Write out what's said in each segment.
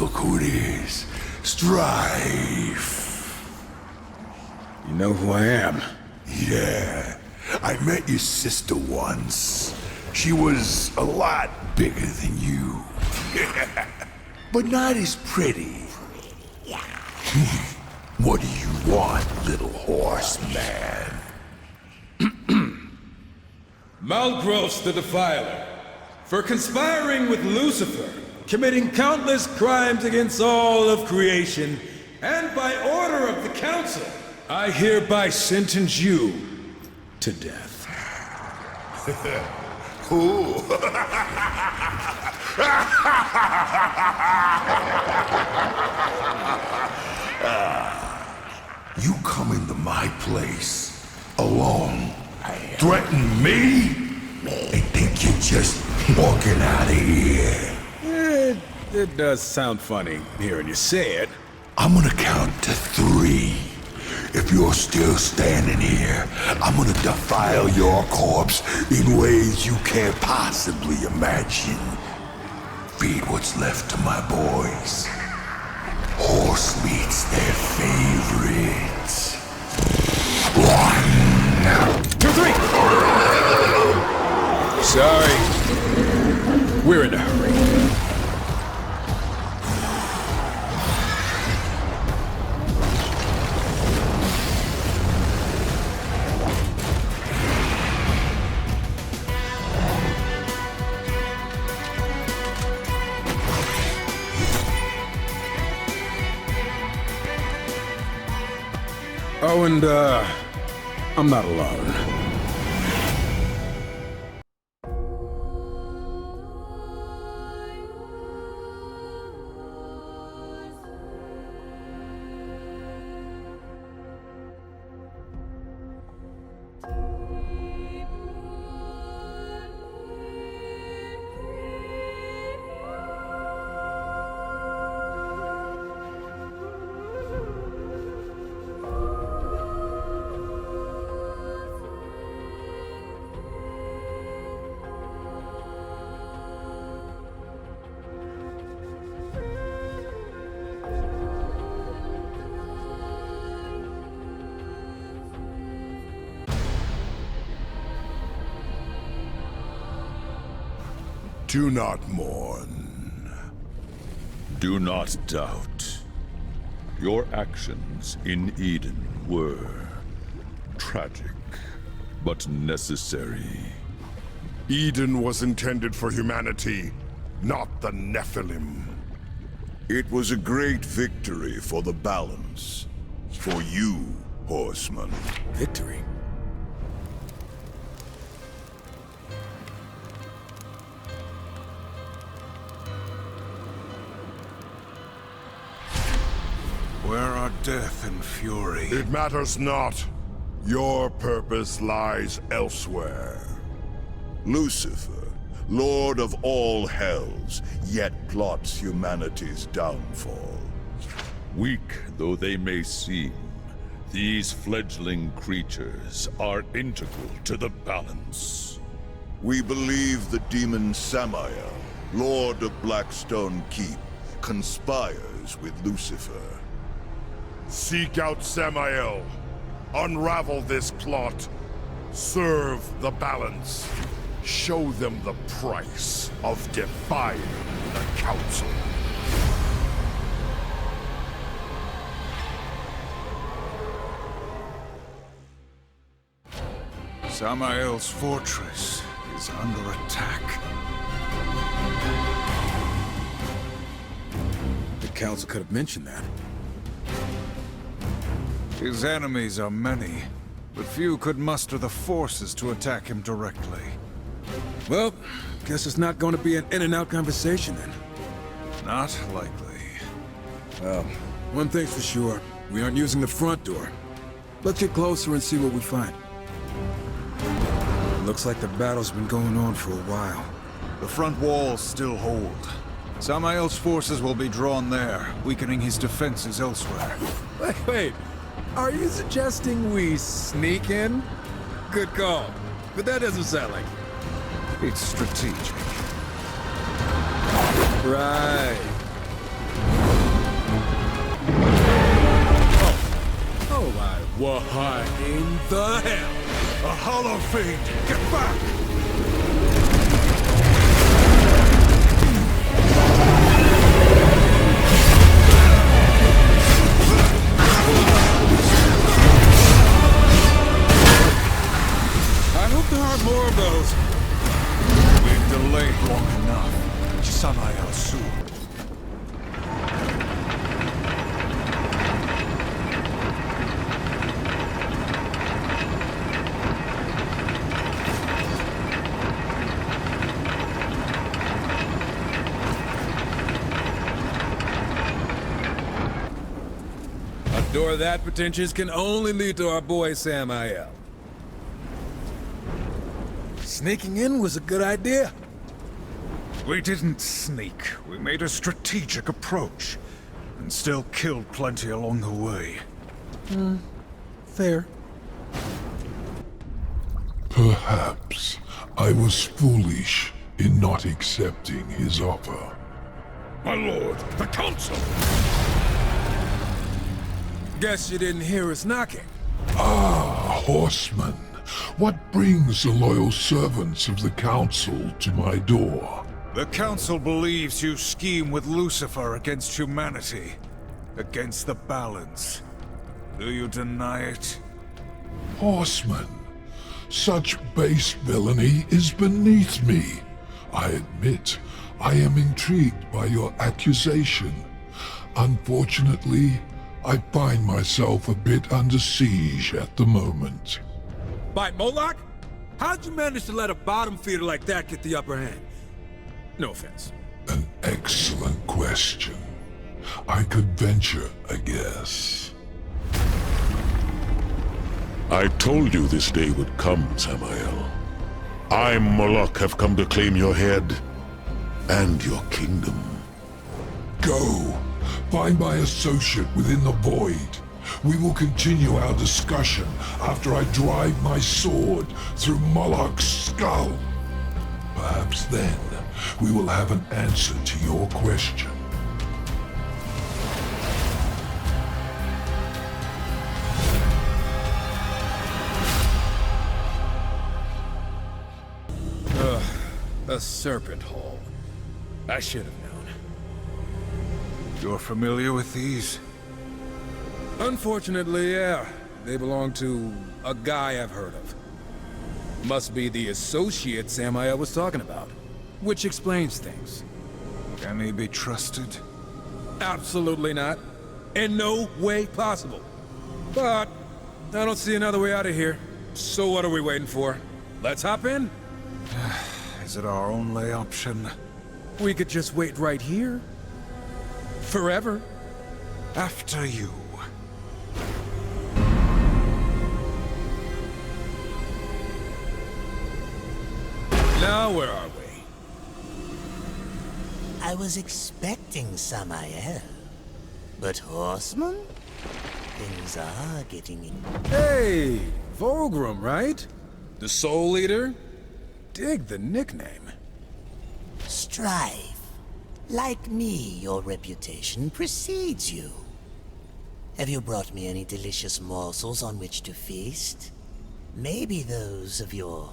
Look who it is. Strife. You know who I am? Yeah. I met your sister once. She was a lot bigger than you. But not as pretty. What do you want, little horseman? Malgros the Defiler, for conspiring with Lucifer, committing countless crimes against all of creation, and by order of the Council, I hereby sentence you to death. Who? You come into my place alone, threaten me, and think you're just walking out of here. It does sound funny hearing you say it. I'm gonna count to 3. If you're still standing here, I'm gonna defile your corpse in ways you can't possibly imagine. Feed what's left to my boys. Horse meat's their favorite. 1, 2, 3! Sorry. We're in a hurry. Oh, and, I'm not alone. Do not mourn. Do not doubt. Your actions in Eden were tragic, but necessary. Eden was intended for humanity, not the Nephilim. It was a great victory for the balance. For you, horseman. Victory? Where are death and fury? It matters not. Your purpose lies elsewhere. Lucifer, lord of all hells, yet plots humanity's downfall. Weak though they may seem, these fledgling creatures are integral to the balance. We believe the demon Samael, lord of Blackstone Keep, conspires with Lucifer. Seek out Samael. Unravel this plot. Serve the balance. Show them the price of defying the Council. Samael's fortress is under attack. The Council could have mentioned that. His enemies are many, but few could muster the forces to attack him directly. Well, guess it's not going to be an in-and-out conversation then. Not likely. Well, one thing's for sure. We aren't using the front door. Let's get closer and see what we find. Looks like the battle's been going on for a while. The front walls still hold. Samael's forces will be drawn there, weakening his defenses elsewhere. Wait. Are you suggesting we sneak in? Good call. But that doesn't sound like it. It's strategic. Right. Why in the hell? A hollow fiend! Get back! I hope there aren't more of those. We've delayed long enough. Samael soon. A door that pretentious can only lead to our boy Samael. Sneaking in was a good idea. We didn't sneak. We made a strategic approach. And still killed plenty along the way. Fair. Perhaps I was foolish in not accepting his offer. My lord, the council! Guess you didn't hear us knocking. Ah, horseman. What brings the loyal servants of the council to my door? The council believes you scheme with Lucifer against humanity. Against the balance. Do you deny it? Horseman, such base villainy is beneath me. I admit, I am intrigued by your accusation. Unfortunately, I find myself a bit under siege at the moment. By Moloch? How'd you manage to let a bottom feeder like that get the upper hand? No offense. An excellent question. I could venture a guess. I told you this day would come, Samael. I, Moloch, have come to claim your head and your kingdom. Go. Find my associate within the void. We will continue our discussion after I drive my sword through Moloch's skull. Perhaps then we will have an answer to your question. A serpent hole. I should have known. You're familiar with these? Unfortunately, yeah. They belong to a guy I've heard of. Must be the associate Samael was talking about. Which explains things. Can he be trusted? Absolutely not. In no way possible. But I don't see another way out of here. So what are we waiting for? Let's hop in? Is it our only option? We could just wait right here. Forever. After you. Now where are we? I was expecting Samael. But Horseman? Things are getting in. Hey! Volgrim, right? The Soul Eater? Dig the nickname. Strife. Like me, your reputation precedes you. Have you brought me any delicious morsels on which to feast? Maybe those of your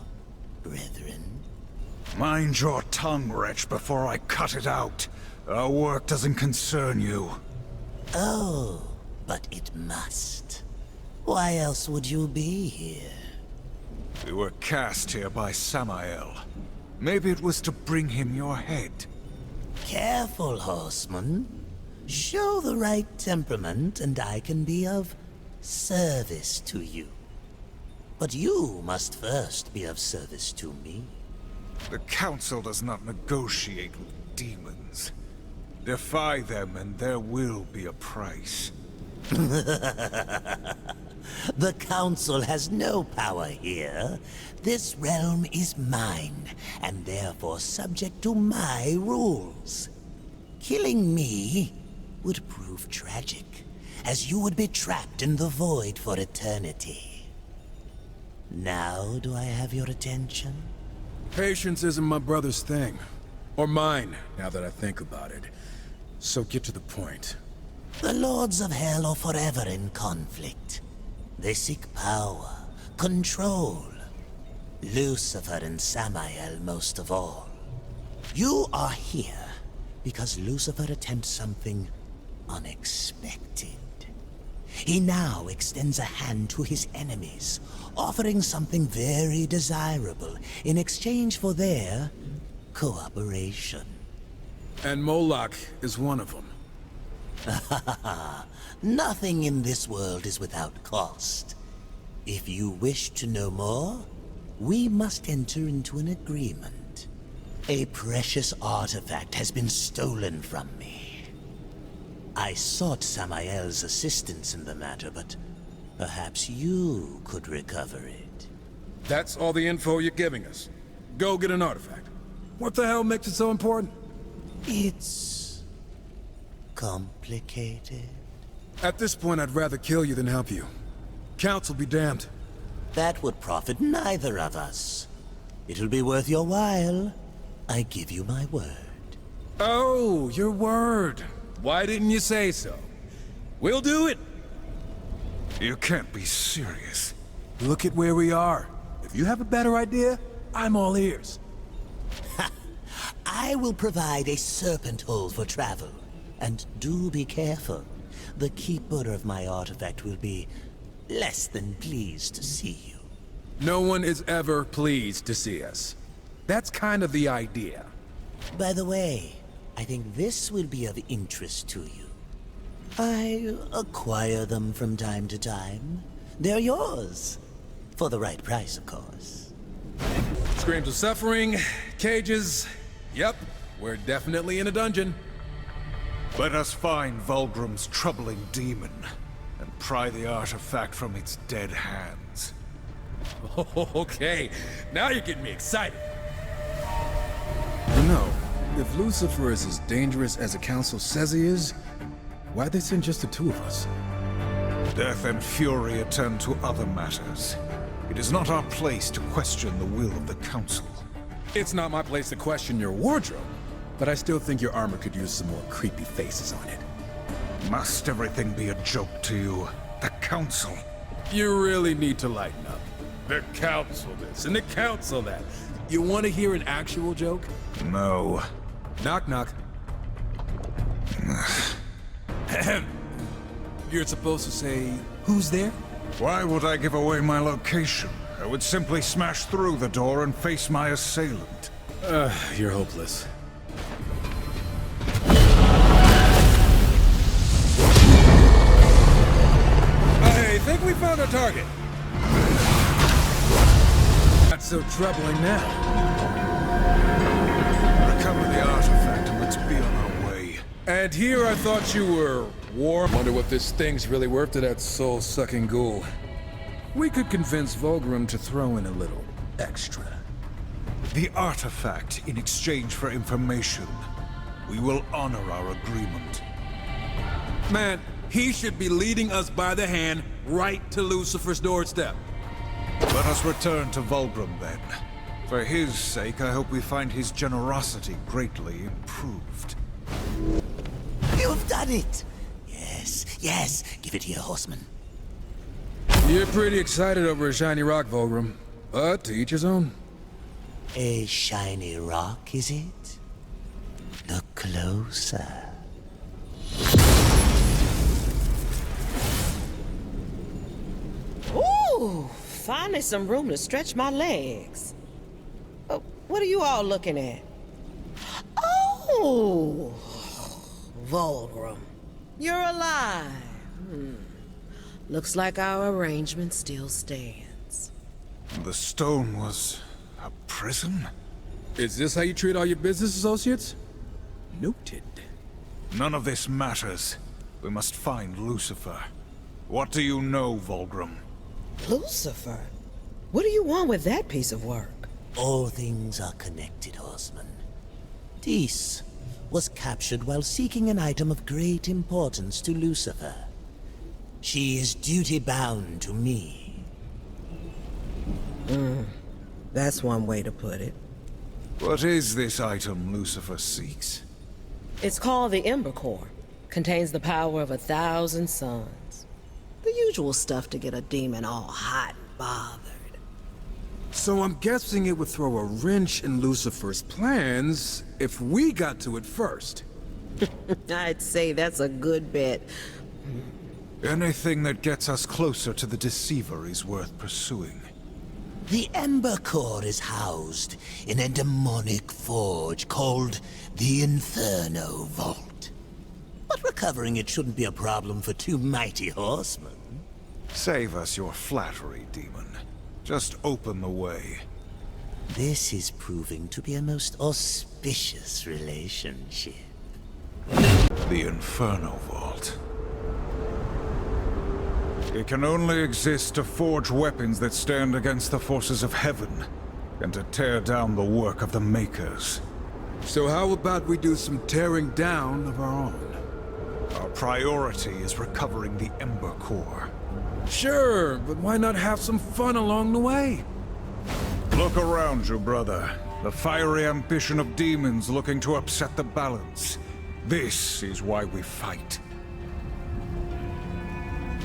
brethren? Mind your tongue, wretch, before I cut it out. Our work doesn't concern you. Oh, but it must. Why else would you be here? We were cast here by Samael. Maybe it was to bring him your head. Careful, Horseman. Show the right temperament and I can be of service to you. But you must first be of service to me. The Council does not negotiate with demons. Defy them and there will be a price. The Council has no power here. This realm is mine, and therefore subject to my rules. Killing me would prove tragic, as you would be trapped in the void for eternity. Now do I have your attention? Patience isn't my brother's thing. Or mine, now that I think about it. So get to the point. The Lords of Hell are forever in conflict. They seek power, control. Lucifer and Samael most of all. You are here because Lucifer attempts something unexpected. He now extends a hand to his enemies, offering something very desirable in exchange for their cooperation. And Moloch is one of them. Nothing in this world is without cost. If you wish to know more, we must enter into an agreement. A precious artifact has been stolen from me. I sought Samael's assistance in the matter, but perhaps you could recover it. That's all the info you're giving us. Go get an artifact. What the hell makes it so important? It's complicated. At this point, I'd rather kill you than help you. Council be damned. That would profit neither of us. It'll be worth your while. I give you my word. Oh, your word. Why didn't you say so? We'll do it. You can't be serious. Look at where we are. If you have a better idea, I'm all ears. I will provide a serpent hole for travel. And do be careful. The keeper of my artifact will be less than pleased to see you. No one is ever pleased to see us. That's kind of the idea. By the way, I think this will be of interest to you. I acquire them from time to time. They're yours. For the right price, of course. Screams of suffering, cages. Yep, we're definitely in a dungeon. Let us find Vulgrim's troubling demon and pry the artifact from its dead hands. Okay, now you're getting me excited. You know, if Lucifer is as dangerous as the council says he is, why'd they send just the two of us? Death and fury attend to other matters. It is not our place to question the will of the council. It's not my place to question your wardrobe, but I still think your armor could use some more creepy faces on it. Must everything be a joke to you? The council? You really need to lighten up. The council this, and the council that. You want to hear an actual joke? No. Knock, knock. You're supposed to say, who's there? Why would I give away my location? I would simply smash through the door and face my assailant. You're hopeless. I think we found our target. Not so troubling now. Recover the artifact and let's be on our way. And here I thought you were warm. Wonder what this thing's really worth to that soul-sucking ghoul. We could convince Vulgrim to throw in a little extra. The artifact in exchange for information. We will honor our agreement. Man, he should be leading us by the hand right to Lucifer's doorstep. Let us return to Vulgrim then. For his sake, I hope we find his generosity greatly improved. You've done it! Yes, yes, give it here, horseman. You're pretty excited over a shiny rock, Vulgrim. But to each his own. A shiny rock, is it? Look closer. Ooh, finally some room to stretch my legs. What are you all looking at? Oh, Vulgrim, you're alive. Looks like our arrangement still stands. The stone was a prison? Is this how you treat all your business associates? Noted. None of this matters. We must find Lucifer. What do you know, Vulgrim? Lucifer? What do you want with that piece of work? All things are connected, horseman. Dis was captured while seeking an item of great importance to Lucifer. She is duty-bound to me. That's one way to put it. What is this item Lucifer seeks? It's called the Ember Core. Contains the power of 1,000 suns. The usual stuff to get a demon all hot and bothered. So I'm guessing it would throw a wrench in Lucifer's plans if we got to it first. I'd say that's a good bet. Anything that gets us closer to the Deceiver is worth pursuing. The Ember Core is housed in a demonic forge called the Inferno Vault. But recovering it shouldn't be a problem for two mighty horsemen. Save us your flattery, demon. Just open the way. This is proving to be a most auspicious relationship. The Inferno Vault. It can only exist to forge weapons that stand against the forces of heaven, and to tear down the work of the Makers. So how about we do some tearing down of our own? Our priority is recovering the Ember Core. Sure, but why not have some fun along the way? Look around you, brother. The fiery ambition of demons looking to upset the balance. This is why we fight.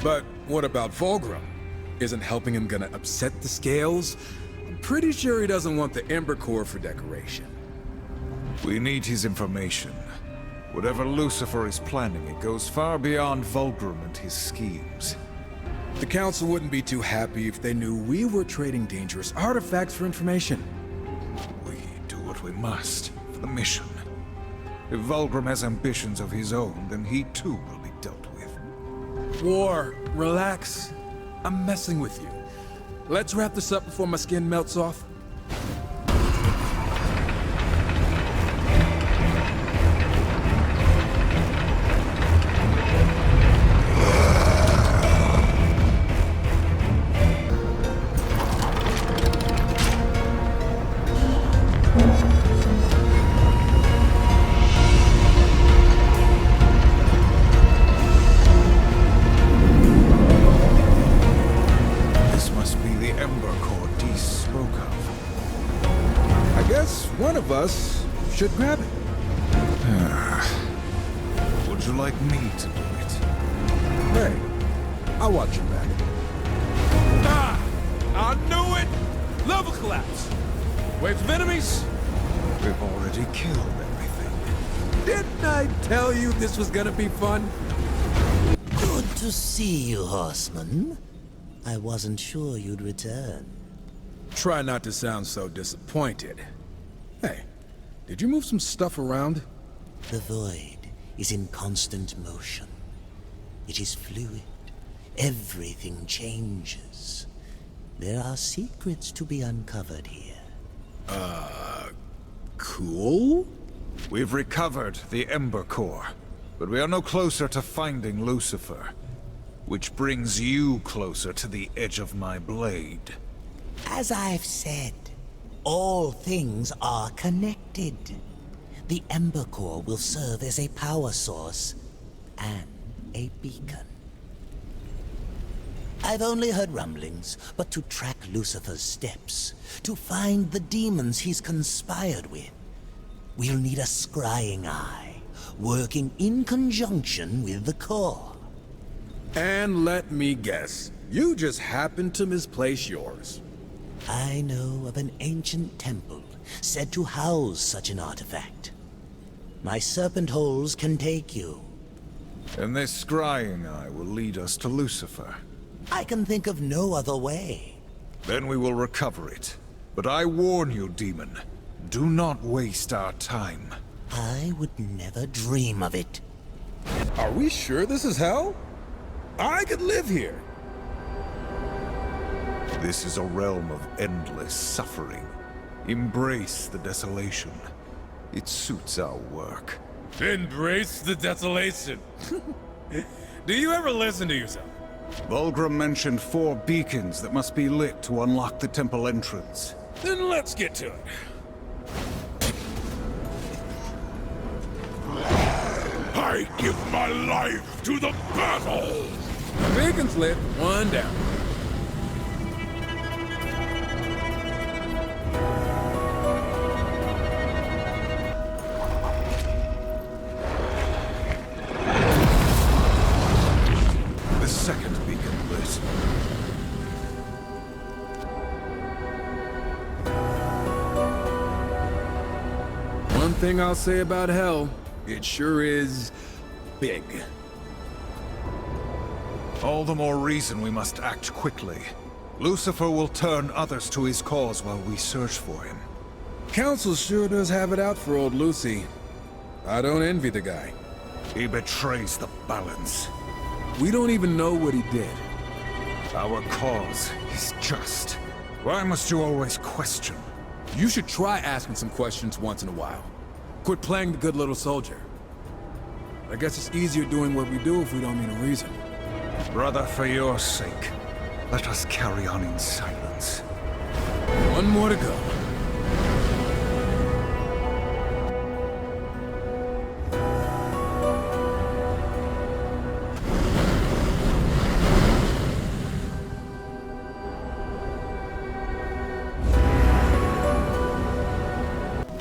But what about Fulgrim? Isn't helping him gonna upset the scales? I'm pretty sure he doesn't want the Ember Core for decoration. We need his information. Whatever Lucifer is planning, it goes far beyond Fulgrim and his schemes. The Council wouldn't be too happy if they knew we were trading dangerous artifacts for information. We do what we must for the mission. If Fulgrim has ambitions of his own, then he too will be dealt with. War, relax. I'm messing with you. Let's wrap this up before my skin melts off. One of us should grab it. Would you like me to do it? Hey, I'll watch your back. Ah! I knew it! Level collapse! Waves of enemies! We've already killed everything. Didn't I tell you this was gonna be fun? Good to see you, horseman. I wasn't sure you'd return. Try not to sound so disappointed. Hey, did you move some stuff around? The void is in constant motion. It is fluid. Everything changes. There are secrets to be uncovered here. Cool? We've recovered the Ember Core, but we are no closer to finding Lucifer. Which brings you closer to the edge of my blade. As I've said, all things are connected. The Ember Core will serve as a power source and a beacon. I've only heard rumblings, but to track Lucifer's steps, to find the demons he's conspired with, we'll need a scrying eye, working in conjunction with the core. And let me guess, you just happened to misplace yours. I know of an ancient temple said to house such an artifact. My serpent holes can take you. And this scrying eye will lead us to Lucifer. I can think of no other way. Then we will recover it. But I warn you, demon, do not waste our time. I would never dream of it. Are we sure this is hell? I could live here. This is a realm of endless suffering. Embrace the desolation. It suits our work. Embrace the desolation. Do you ever listen to yourself? Fulgrim mentioned 4 beacons that must be lit to unlock the temple entrance. Then let's get to it. I give my life to the battle! Beacon's lit, one down. The second beacon thing I'll say about hell. It sure is big. All the more reason we must act quickly. Lucifer will turn others to his cause while we search for him. Council sure does have it out for old Lucy. I don't envy the guy. He betrays the balance. We don't even know what he did. Our cause is just. Why must you always question? You should try asking some questions once in a while. Quit playing the good little soldier. I guess it's easier doing what we do if we don't need a reason. Brother, for your sake, let us carry on in silence. One more to go.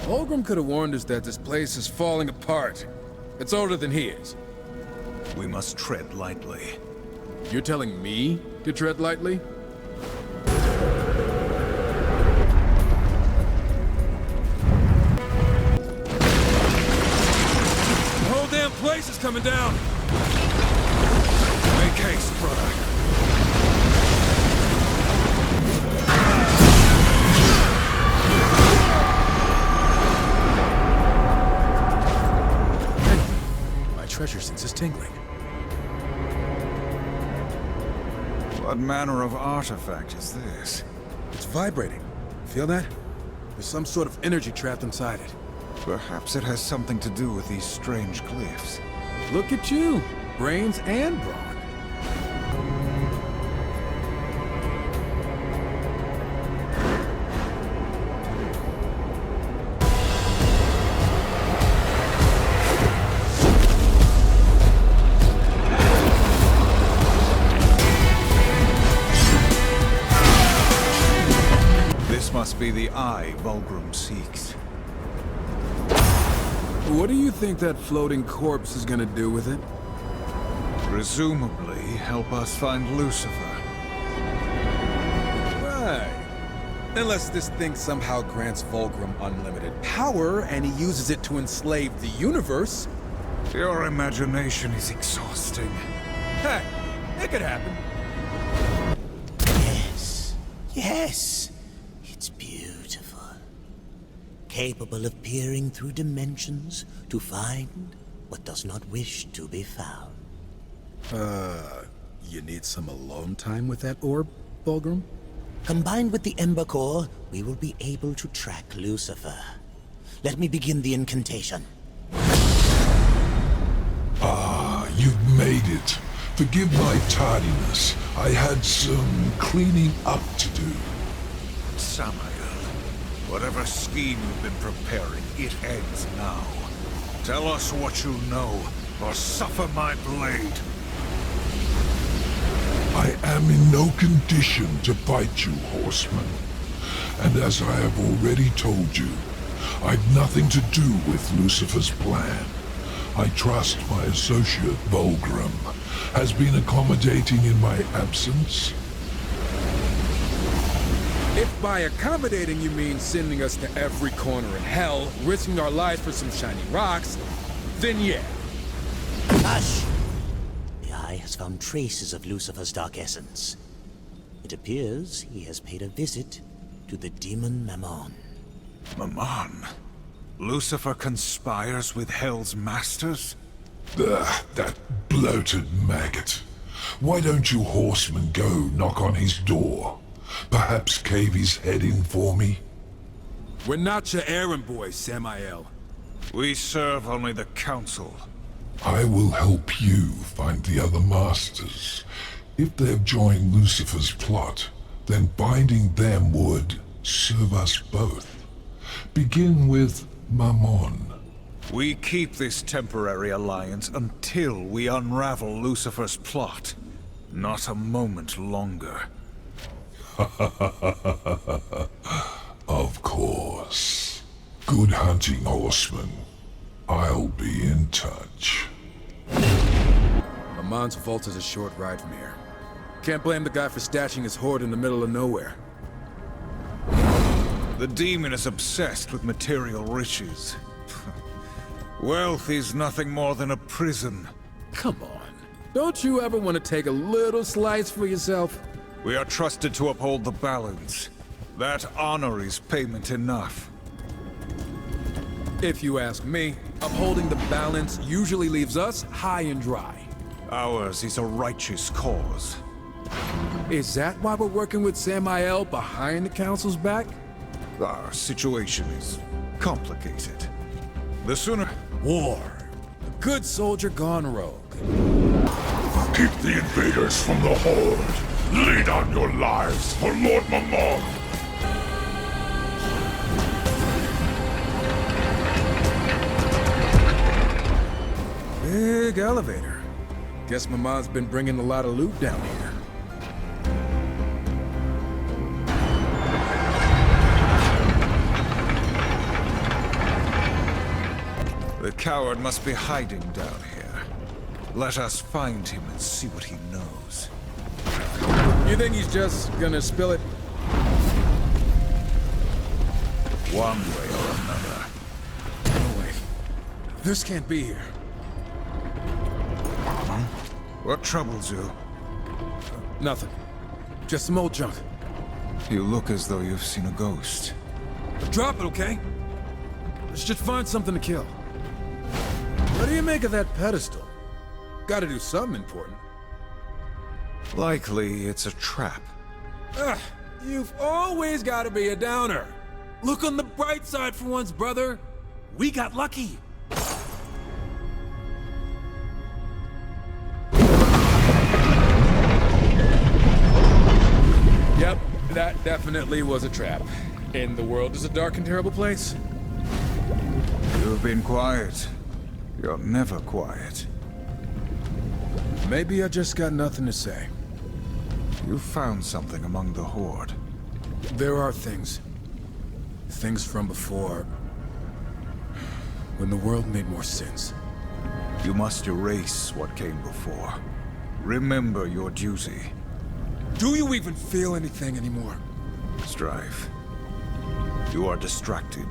Holgrim could have warned us that this place is falling apart. It's older than he is. We must tread lightly. You're telling me to tread lightly? The whole damn place is coming down! Make haste, brother. Treasure sense is tingling. What manner of artifact is this? It's vibrating. Feel that? There's some sort of energy trapped inside it. Perhaps it has something to do with these strange glyphs. Look at you! Brains and brawn. Must be the eye Vulgrim seeks. What do you think that floating corpse is gonna do with it? Presumably help us find Lucifer. Right. Unless this thing somehow grants Vulgrim unlimited power and he uses it to enslave the universe. Your imagination is exhausting. Hey, it could happen. Yes. Yes. It's beautiful. Capable of peering through dimensions to find what does not wish to be found. You need some alone time with that orb, Vulgrim? Combined with the Ember Core, we will be able to track Lucifer. Let me begin the incantation. Ah, you've made it. Forgive my tardiness. I had some cleaning up to do. Samael, whatever scheme you've been preparing, it ends now. Tell us what you know, or suffer my blade. I am in no condition to fight you, horseman. And as I have already told you, I've nothing to do with Lucifer's plan. I trust my associate, Vulgrim, has been accommodating in my absence. If by accommodating you mean sending us to every corner in hell, risking our lives for some shiny rocks, then yeah. Hush! The Eye has found traces of Lucifer's dark essence. It appears he has paid a visit to the demon Mammon. Mammon? Lucifer conspires with Hell's masters? That bloated maggot. Why don't you horsemen go knock on his door? Perhaps cave his head in for me? We're not your errand boys, Samael. We serve only the Council. I will help you find the other masters. If they've joined Lucifer's plot, then binding them would serve us both. Begin with Mammon. We keep this temporary alliance until we unravel Lucifer's plot. Not a moment longer. Of course. Good hunting, horseman. I'll be in touch. Mammon's vault is a short ride from here. Can't blame the guy for stashing his hoard in the middle of nowhere. The demon is obsessed with material riches. Wealth is nothing more than a prison. Come on. Don't you ever want to take a little slice for yourself? We are trusted to uphold the balance. That honor is payment enough. If you ask me, upholding the balance usually leaves us high and dry. Ours is a righteous cause. Is that why we're working with Samael behind the council's back? Our situation is complicated. The sooner... War. A good soldier gone rogue. Keep the invaders from the Horde. Lay down your lives for Lord Mammon. Big elevator. Guess Mammon's been bringing a lot of loot down here. The coward must be hiding down here. Let us find him and see what he knows. You think he's just gonna spill it? One way or another. No way. This can't be here. What troubles you? Nothing. Just some old junk. You look as though you've seen a ghost. Drop it, okay? Let's just find something to kill. What do you make of that pedestal? Gotta do something important. Likely it's a trap. Ugh, you've always gotta be a downer. Look on the bright side for once, brother. We got lucky. Yep, that definitely was a trap. And the world is a dark and terrible place. You've been quiet. You're never quiet. Maybe I just got nothing to say. You found something among the Horde. There are things. Things from before. When the world made more sense. You must erase what came before. Remember your duty. Do you even feel anything anymore? Strife. You are distracted.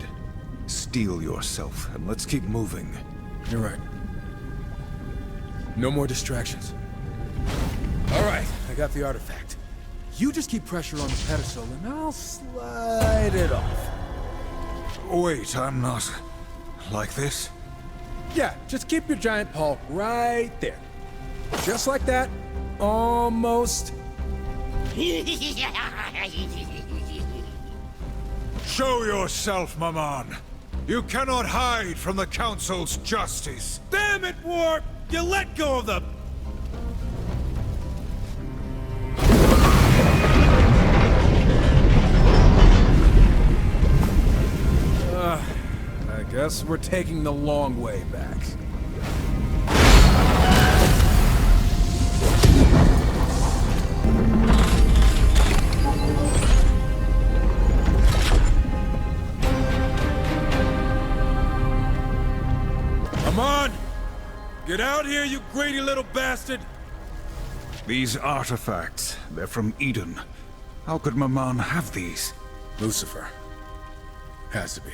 Steel yourself, and let's keep moving. You're right. No more distractions. All right, I got the artifact. You just keep pressure on the pedestal, and I'll slide it off. Wait, I'm not... like this? Yeah, just keep your giant paw right there. Just like that. Almost. Show yourself, Mammon! You cannot hide from the Council's justice! Damn it, Warp! You let go of the... I guess we're taking the long way back. Come on! Get out here, you greedy little bastard! These artifacts, they're from Eden. How could Mammon have these? Lucifer. Has to be.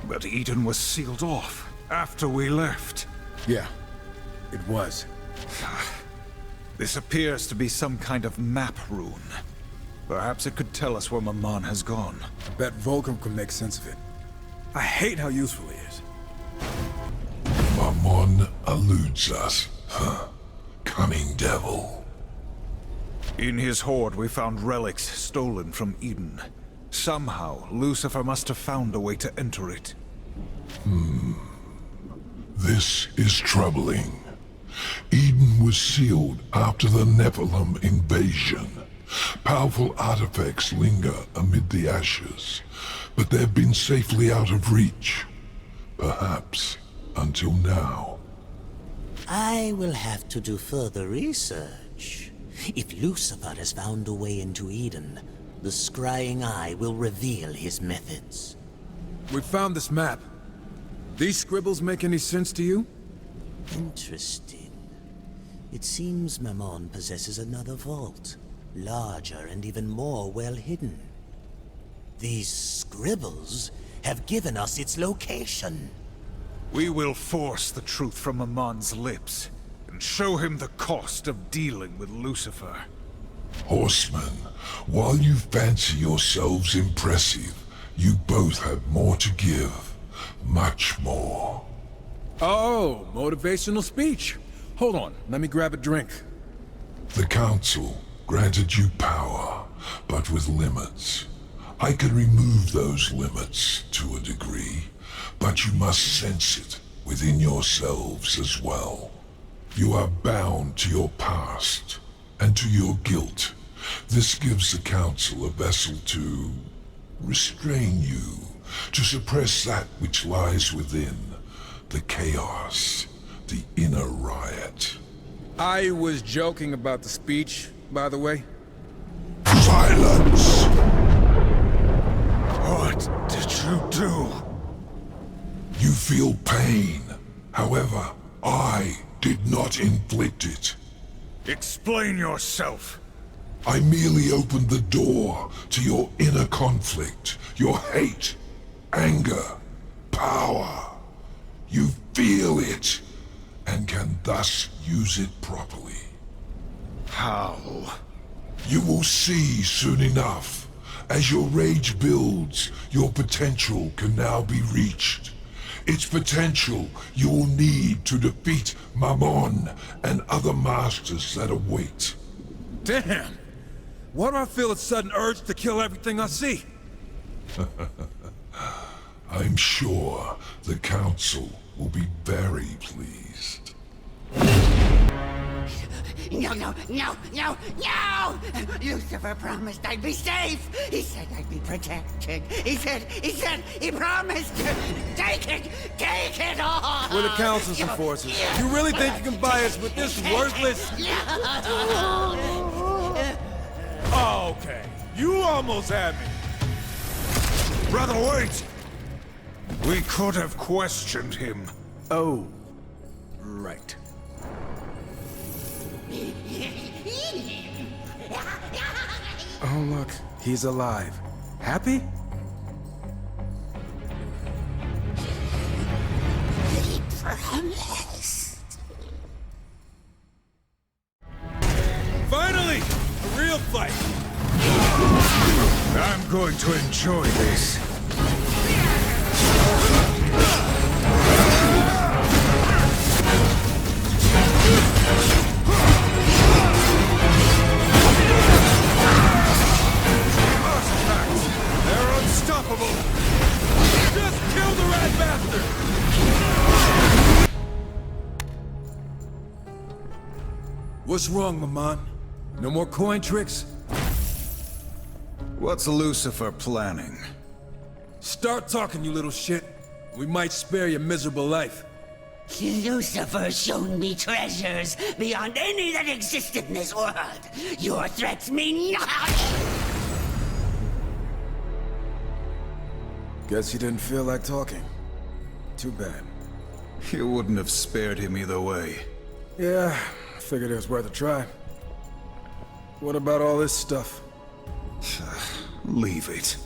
But Eden was sealed off after we left. Yeah, it was. This appears to be some kind of map rune. Perhaps it could tell us where Mammon has gone. I bet Vulcan can make sense of it. I hate how useful he is. Mammon eludes us. Huh. Cunning devil. In his hoard, we found relics stolen from Eden. Somehow, Lucifer must have found a way to enter it. This is troubling. Eden was sealed after the Nephilim invasion. Powerful artifacts linger amid the ashes, but they've been safely out of reach. Perhaps until now. I will have to do further research. If Lucifer has found a way into Eden, the scrying eye will reveal his methods. We found this map. These scribbles make any sense to you? Interesting. It seems Mammon possesses another vault, larger and even more well hidden. These scribbles have given us its location. We will force the truth from Amon's lips, and show him the cost of dealing with Lucifer. Horsemen, while you fancy yourselves impressive, you both have more to give. Much more. Oh, motivational speech. Hold on, let me grab a drink. The Council granted you power, but with limits. I can remove those limits to a degree, but you must sense it within yourselves as well. You are bound to your past and to your guilt. This gives the Council a vessel to restrain you, to suppress that which lies within, the chaos, the inner riot. I was joking about the speech, by the way. Silence! What did you do? You feel pain. However, I did not inflict it. Explain yourself. I merely opened the door to your inner conflict, your hate, anger, power. You feel it, and can thus use it properly. How? You will see soon enough. As your rage builds, your potential can now be reached. Its potential you will need to defeat Mammon and other masters that await. Damn! Why do I feel a sudden urge to kill everything I see? I'm sure the Council will be very pleased. No, no, no, no, no! Lucifer promised I'd be safe! He said I'd be protected. He promised! Take it all! We're the Council's enforcers. You really think you can buy us with this worthless... Oh, okay. You almost had me. Brother, wait! We could have questioned him. Oh, right. Oh, look. He's alive. Happy? Finally! A real fight! I'm going to enjoy this. They're unstoppable! Just kill the rat bastard! What's wrong, Mammon? No more coin tricks? What's Lucifer planning? Start talking, you little shit. We might spare your miserable life. Lucifer's shown me treasures beyond any that exist in this world. Your threats mean nothing! Guess you didn't feel like talking. Too bad. You wouldn't have spared him either way. Yeah, I figured it was worth a try. What about all this stuff? Leave it.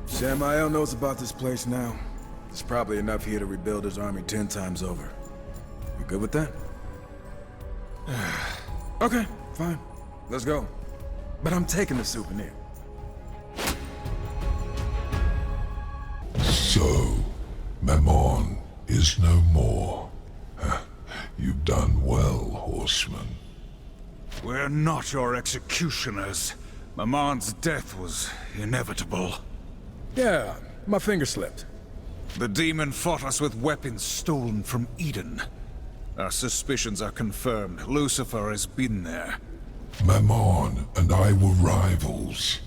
Samael knows about this place now. There's probably enough here to rebuild his army 10 times over. You good with that? Okay, fine. Let's go. But I'm taking the souvenir. So, Mammon is no more. You've done well, horseman. We're not your executioners. Mammon's death was inevitable. Yeah, my finger slipped. The demon fought us with weapons stolen from Eden. Our suspicions are confirmed. Lucifer has been there. Mammon and I were rivals.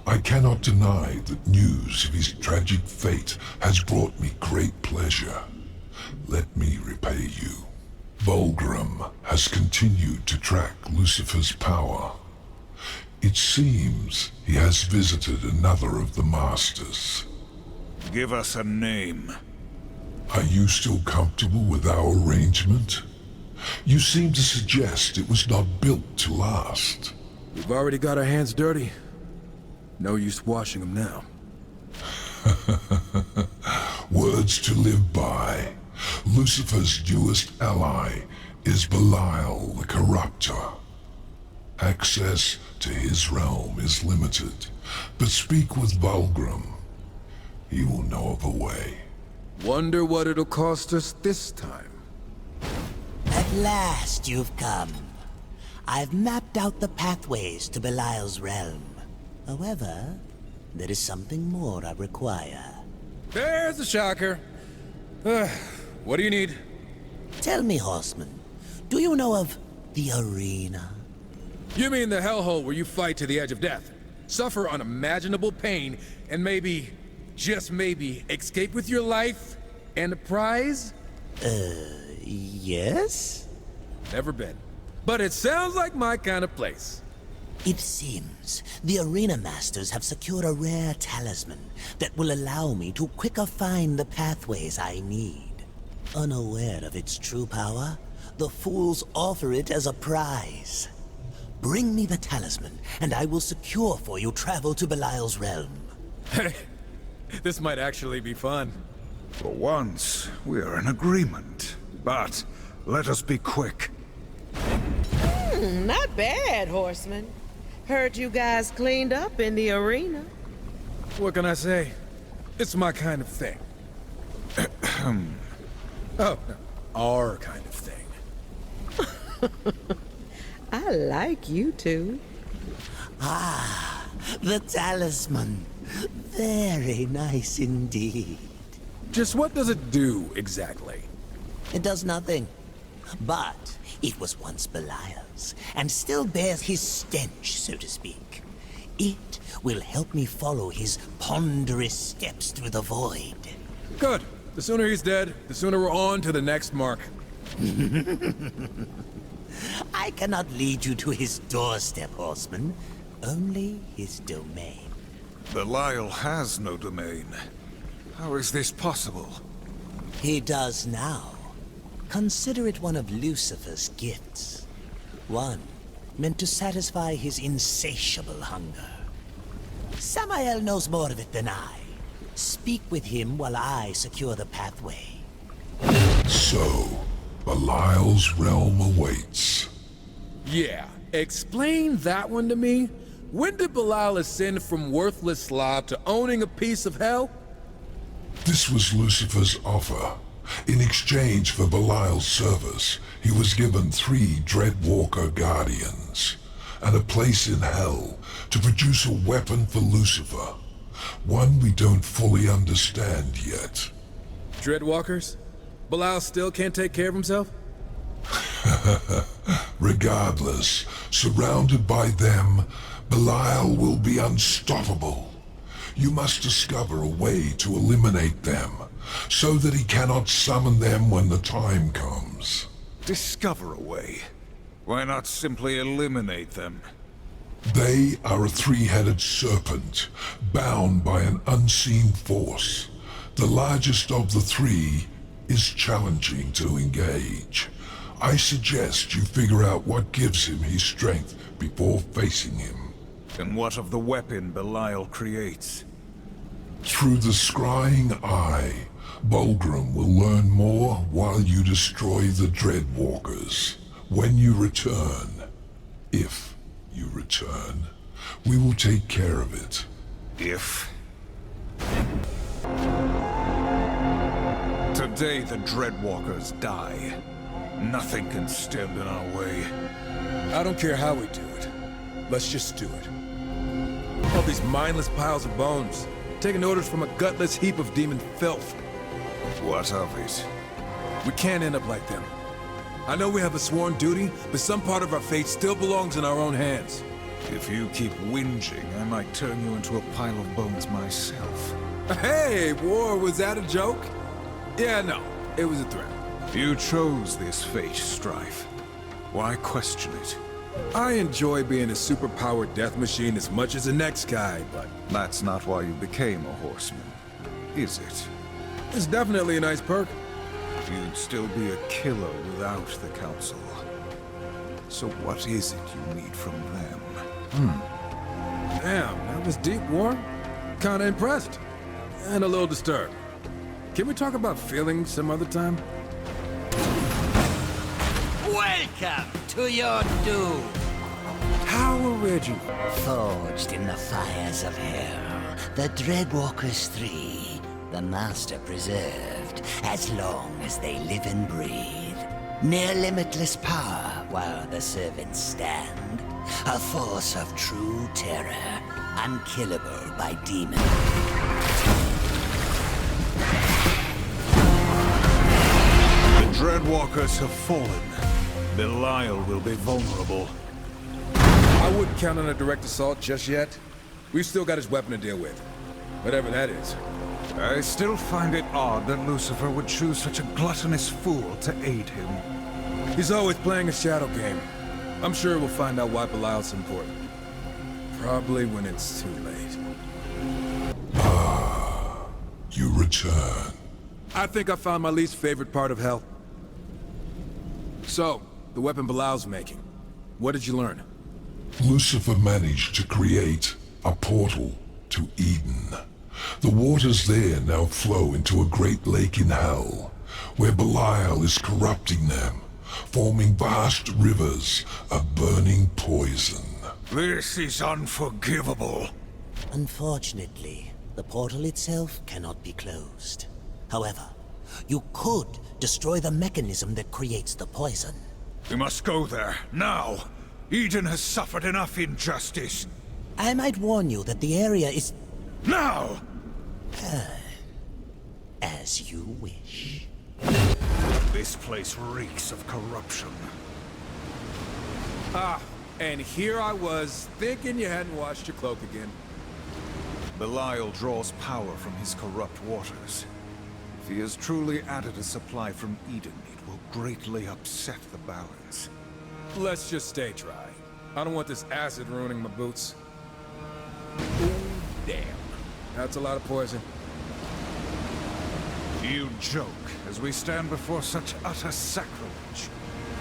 I cannot deny that news of his tragic fate has brought me great pleasure. Let me repay you. Vulgrim has continued to track Lucifer's power. It seems he has visited another of the Masters. Give us a name. Are you still comfortable with our arrangement? You seem to suggest it was not built to last. We've already got our hands dirty. No use washing them now. Words to live by. Lucifer's newest ally is Belial the Corruptor. Access to his realm is limited, but speak with Vulgrim. He will know of a way. Wonder what it'll cost us this time. At last you've come. I've mapped out the pathways to Belial's realm. However, there is something more I require. There's a shocker. What do you need? Tell me, Horseman, do you know of the arena? You mean the hellhole where you fight to the edge of death, suffer unimaginable pain, and maybe, just maybe, escape with your life and a prize? Yes? Never been. But it sounds like my kind of place. It seems the Arena Masters have secured a rare talisman that will allow me to quicker find the pathways I need. Unaware of its true power, the fools offer it as a prize. Bring me the talisman, and I will secure for you travel to Belial's realm. Hey, this might actually be fun. For once, we are in agreement. But let us be quick. Not bad, Horseman. Heard you guys cleaned up in the arena. What can I say? It's my kind of thing. Oh, no, our kind of thing. I like you two. Ah, the talisman. Very nice indeed. Just what does it do, exactly? It does nothing. But it was once Belial's, and still bears his stench, so to speak. It will help me follow his ponderous steps through the void. Good. The sooner he's dead, the sooner we're on to the next mark. I cannot lead you to his doorstep, Horseman. Only his domain. Belial has no domain. How is this possible? He does now. Consider it one of Lucifer's gifts. One meant to satisfy his insatiable hunger. Samael knows more of it than I. Speak with him while I secure the pathway. So, Belial's realm awaits. Yeah, explain that one to me. When did Belial ascend from worthless slob to owning a piece of hell? This was Lucifer's offer. In exchange for Belial's service, he was given 3 Dreadwalker Guardians, and a place in hell to produce a weapon for Lucifer. One we don't fully understand yet. Dreadwalkers? Belial still can't take care of himself? Regardless, surrounded by them, Belial will be unstoppable. You must discover a way to eliminate them, so that he cannot summon them when the time comes. Discover a way. Why not simply eliminate them? They are a 3-headed serpent, bound by an unseen force. The largest of the 3 is challenging to engage. I suggest you figure out what gives him his strength before facing him. And what of the weapon Belial creates? Through the scrying eye, Bulgrim will learn more while you destroy the Dreadwalkers. When you return, if you return, we will take care of it. If? Today the Dreadwalkers die. Nothing can stand in our way. I don't care how we do it. Let's just do it. All these mindless piles of bones, taking orders from a gutless heap of demon filth. What of it? We can't end up like them. I know we have a sworn duty, but some part of our fate still belongs in our own hands. If you keep whinging, I might turn you into a pile of bones myself. Hey, war, was that a joke? Yeah, no, it was a threat. You chose this fate, Strife. Why question it? I enjoy being a superpowered death machine as much as the next guy, but That's not why you became a horseman, is it? it's definitely a nice perk. You'd still be a killer without the Council. So what is it you need from them? Damn, that was deep, War. Kinda impressed. And a little disturbed. Can we talk about feelings some other time? Welcome to your doom. How original. Forged in the fires of hell, the Dreadwalkers 3, the Master preserved, as long as they live and breathe. Near limitless power while the servants stand. A force of true terror, unkillable by demons. The Dreadwalkers have fallen. Belial will be vulnerable. I wouldn't count on a direct assault just yet. We've still got his weapon to deal with. Whatever that is. I still find it odd that Lucifer would choose such a gluttonous fool to aid him. He's always playing a shadow game. I'm sure we'll find out why Belial's important. Probably when it's too late. You return. I think I found my least favorite part of hell. So, the weapon Belial's making. What did you learn? Lucifer managed to create a portal to Eden. The waters there now flow into a great lake in hell, where Belial is corrupting them, forming vast rivers of burning poison. This is unforgivable. Unfortunately, the portal itself cannot be closed. However, you could destroy the mechanism that creates the poison. We must go there, now. Eden has suffered enough injustice. I might warn you that the area is... Now! As you wish. This place reeks of corruption. Ah, and here I was, thinking you hadn't washed your cloak again. Belial draws power from his corrupt waters. If he has truly added a supply from Eden, it will greatly upset the balance. Let's just stay dry. I don't want this acid ruining my boots. Ooh, damn. That's a lot of poison. You joke as we stand before such utter sacrilege.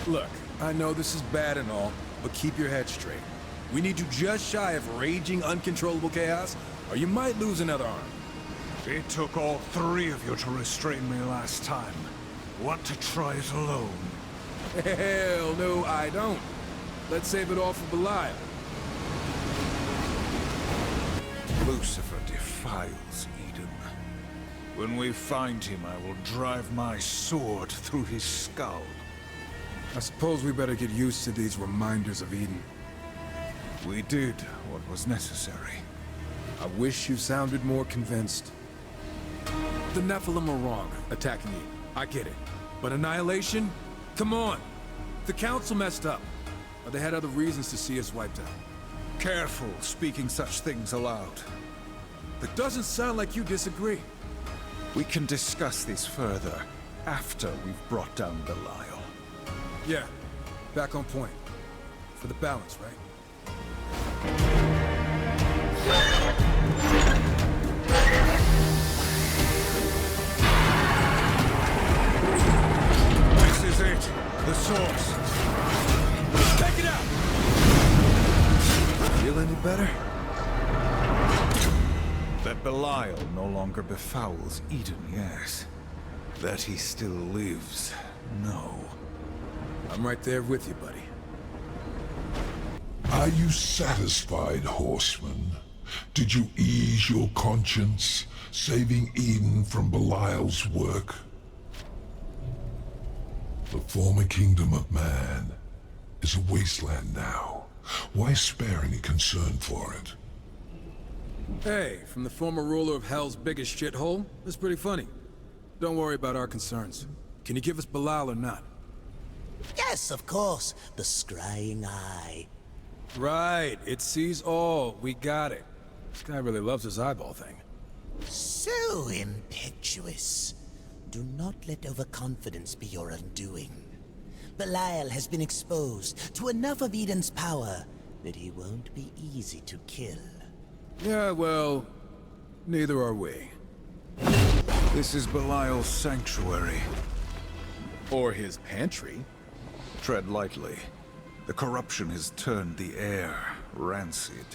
Look, I know this is bad and all, but keep your head straight. We need you just shy of raging, uncontrollable chaos, or you might lose another arm. It took all three of you to restrain me last time. Want to try it alone? Hell no, I don't. Let's save it all for Belial. Lucifer defiles Eden. When we find him, I will drive my sword through his skull. I suppose we better get used to these reminders of Eden. We did what was necessary. I wish you sounded more convinced. The Nephilim are wrong, attacking Eden. I get it. But annihilation? Come on! The Council messed up. Or they had other reasons to see us wiped out. Careful speaking such things aloud. It doesn't sound like you disagree. We can discuss this further after we've brought down Belial. Yeah, back on point. For the balance, right? This is it. The source. Take it out! Feel any better? That Belial no longer befouls Eden, yes. That he still lives, no. I'm right there with you, buddy. Are you satisfied, horseman? Did you ease your conscience, saving Eden from Belial's work? The former kingdom of man is a wasteland now. Why spare any concern for it? Hey, from the former ruler of Hell's biggest shithole? That's pretty funny. Don't worry about our concerns. Can you give us Belial or not? Yes, of course. The scrying eye. Right, it sees all. We got it. This guy really loves his eyeball thing. So impetuous. Do not let overconfidence be your undoing. Belial has been exposed to enough of Eden's power that he won't be easy to kill. Yeah, well, neither are we. This is Belial's sanctuary. Or his pantry. Tread lightly. The corruption has turned the air rancid.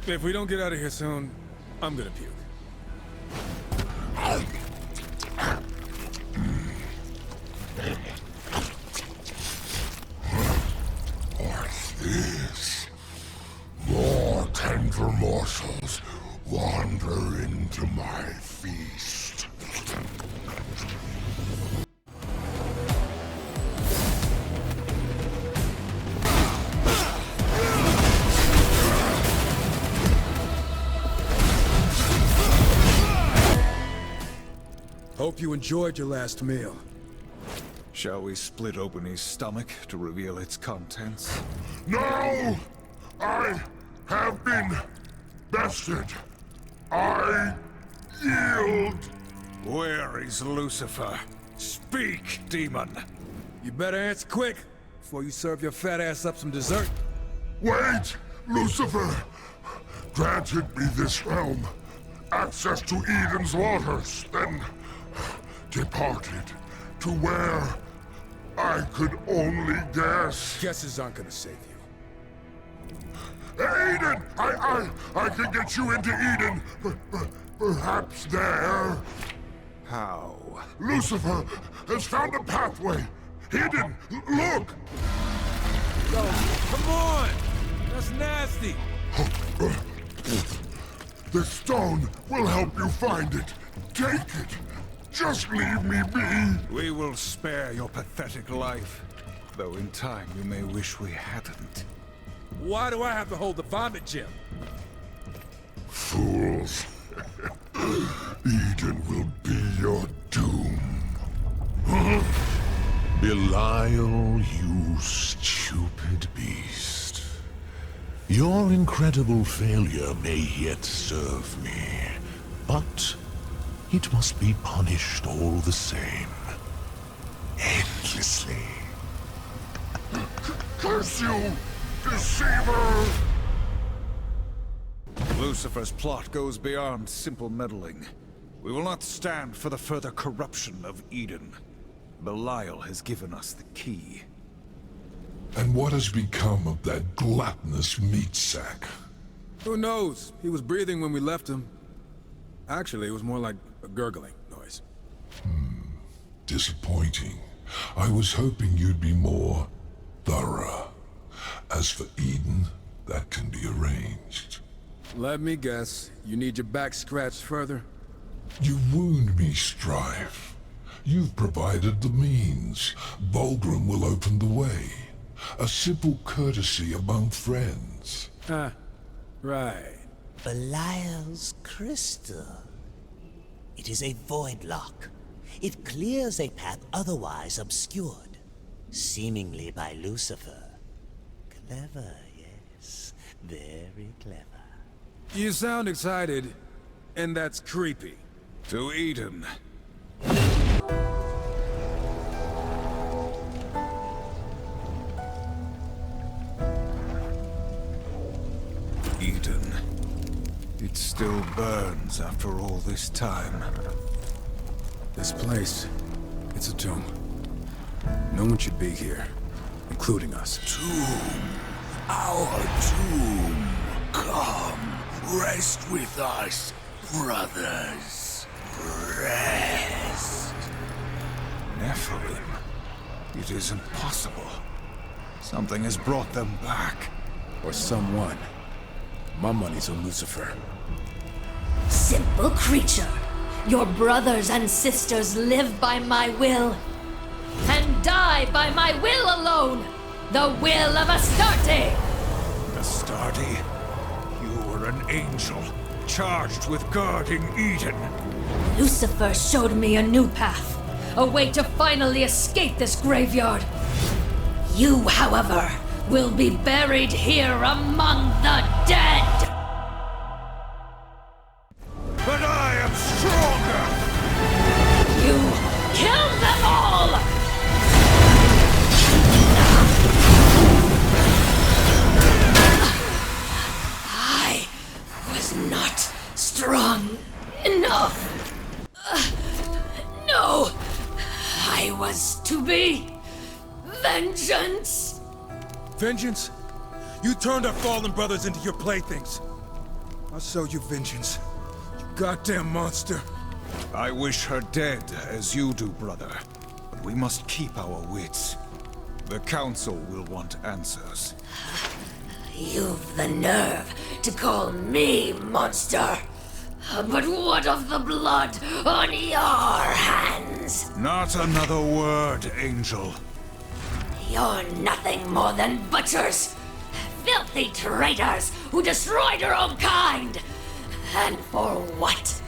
If we don't get out of here soon, I'm gonna puke. hope you enjoyed your last meal. Shall we split open his stomach to reveal its contents? No! I have been bested. I yield. Where is Lucifer? Speak, demon! You better answer quick, before you serve your fat ass up some dessert. Wait! Lucifer granted me this realm, access to Eden's waters, then departed to where I could only guess. Guesses aren't gonna save you. Eden! I can get you into Eden. Perhaps there. How? Lucifer has found a pathway. Hidden. Look! Yo, come on! That's nasty! The stone will help you find it. Take it. Just leave me be. We will spare your pathetic life. Though in time you may wish we hadn't. Why do I have to hold the vomit gem? Fools. Eden will be your doom. Belial, you stupid beast. Your incredible failure may yet serve me, but it must be punished all the same. Endlessly. Curse you, deceiver! Lucifer's plot goes beyond simple meddling. We will not stand for the further corruption of Eden. Belial has given us the key. And what has become of that gluttonous meat sack? Who knows? He was breathing when we left him. Actually, it was more like a gurgling noise. Disappointing. I was hoping you'd be more thorough. As for Eden, that can be arranged. Let me guess, you need your back scratched further? You wound me, Strife. You've provided the means. Vulgrim will open the way. A simple courtesy among friends. Ah, right. Belial's crystal. It is a void lock. It clears a path otherwise obscured, seemingly by Lucifer. Clever, yes. Very clever. You sound excited, and that's creepy. To Eden. Eden. It still burns after all this time. This place, it's a tomb. No one should be here, including us. Tomb. Our tomb. Come, rest with us, brothers. Rest. Nephilim. It is impossible. Something has brought them back. Or someone. My money's on Lucifer. Simple creature, your brothers and sisters live by my will, and die by my will alone, the will of Astarte! Astarte, you were an angel, charged with guarding Eden. Lucifer showed me a new path, a way to finally escape this graveyard. You, however, will be buried here among the dead! But I am stronger! You killed them all! I was not strong enough. No, I was to be vengeance. Vengeance? You turned our fallen brothers into your playthings. I'll show you vengeance. You goddamn monster. I wish her dead, as you do, brother. But we must keep our wits. The Council will want answers. You've the nerve to call me monster. But what of the blood on your hands? Not another word, Angel. You're nothing more than butchers. Filthy traitors who destroyed your own kind. And for what?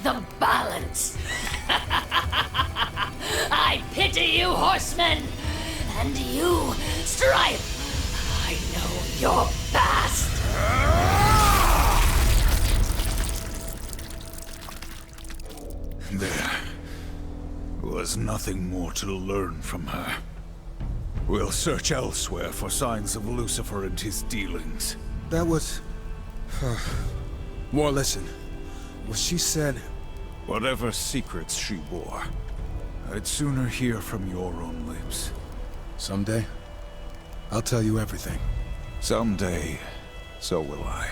The balance. I pity you, horsemen! And you, Strife! I know your past! There was nothing more to learn from her. We'll search elsewhere for signs of Lucifer and his dealings. That was... War, listen. What she said... Whatever secrets she bore, I'd sooner hear from your own lips. Someday, I'll tell you everything. Someday, so will I.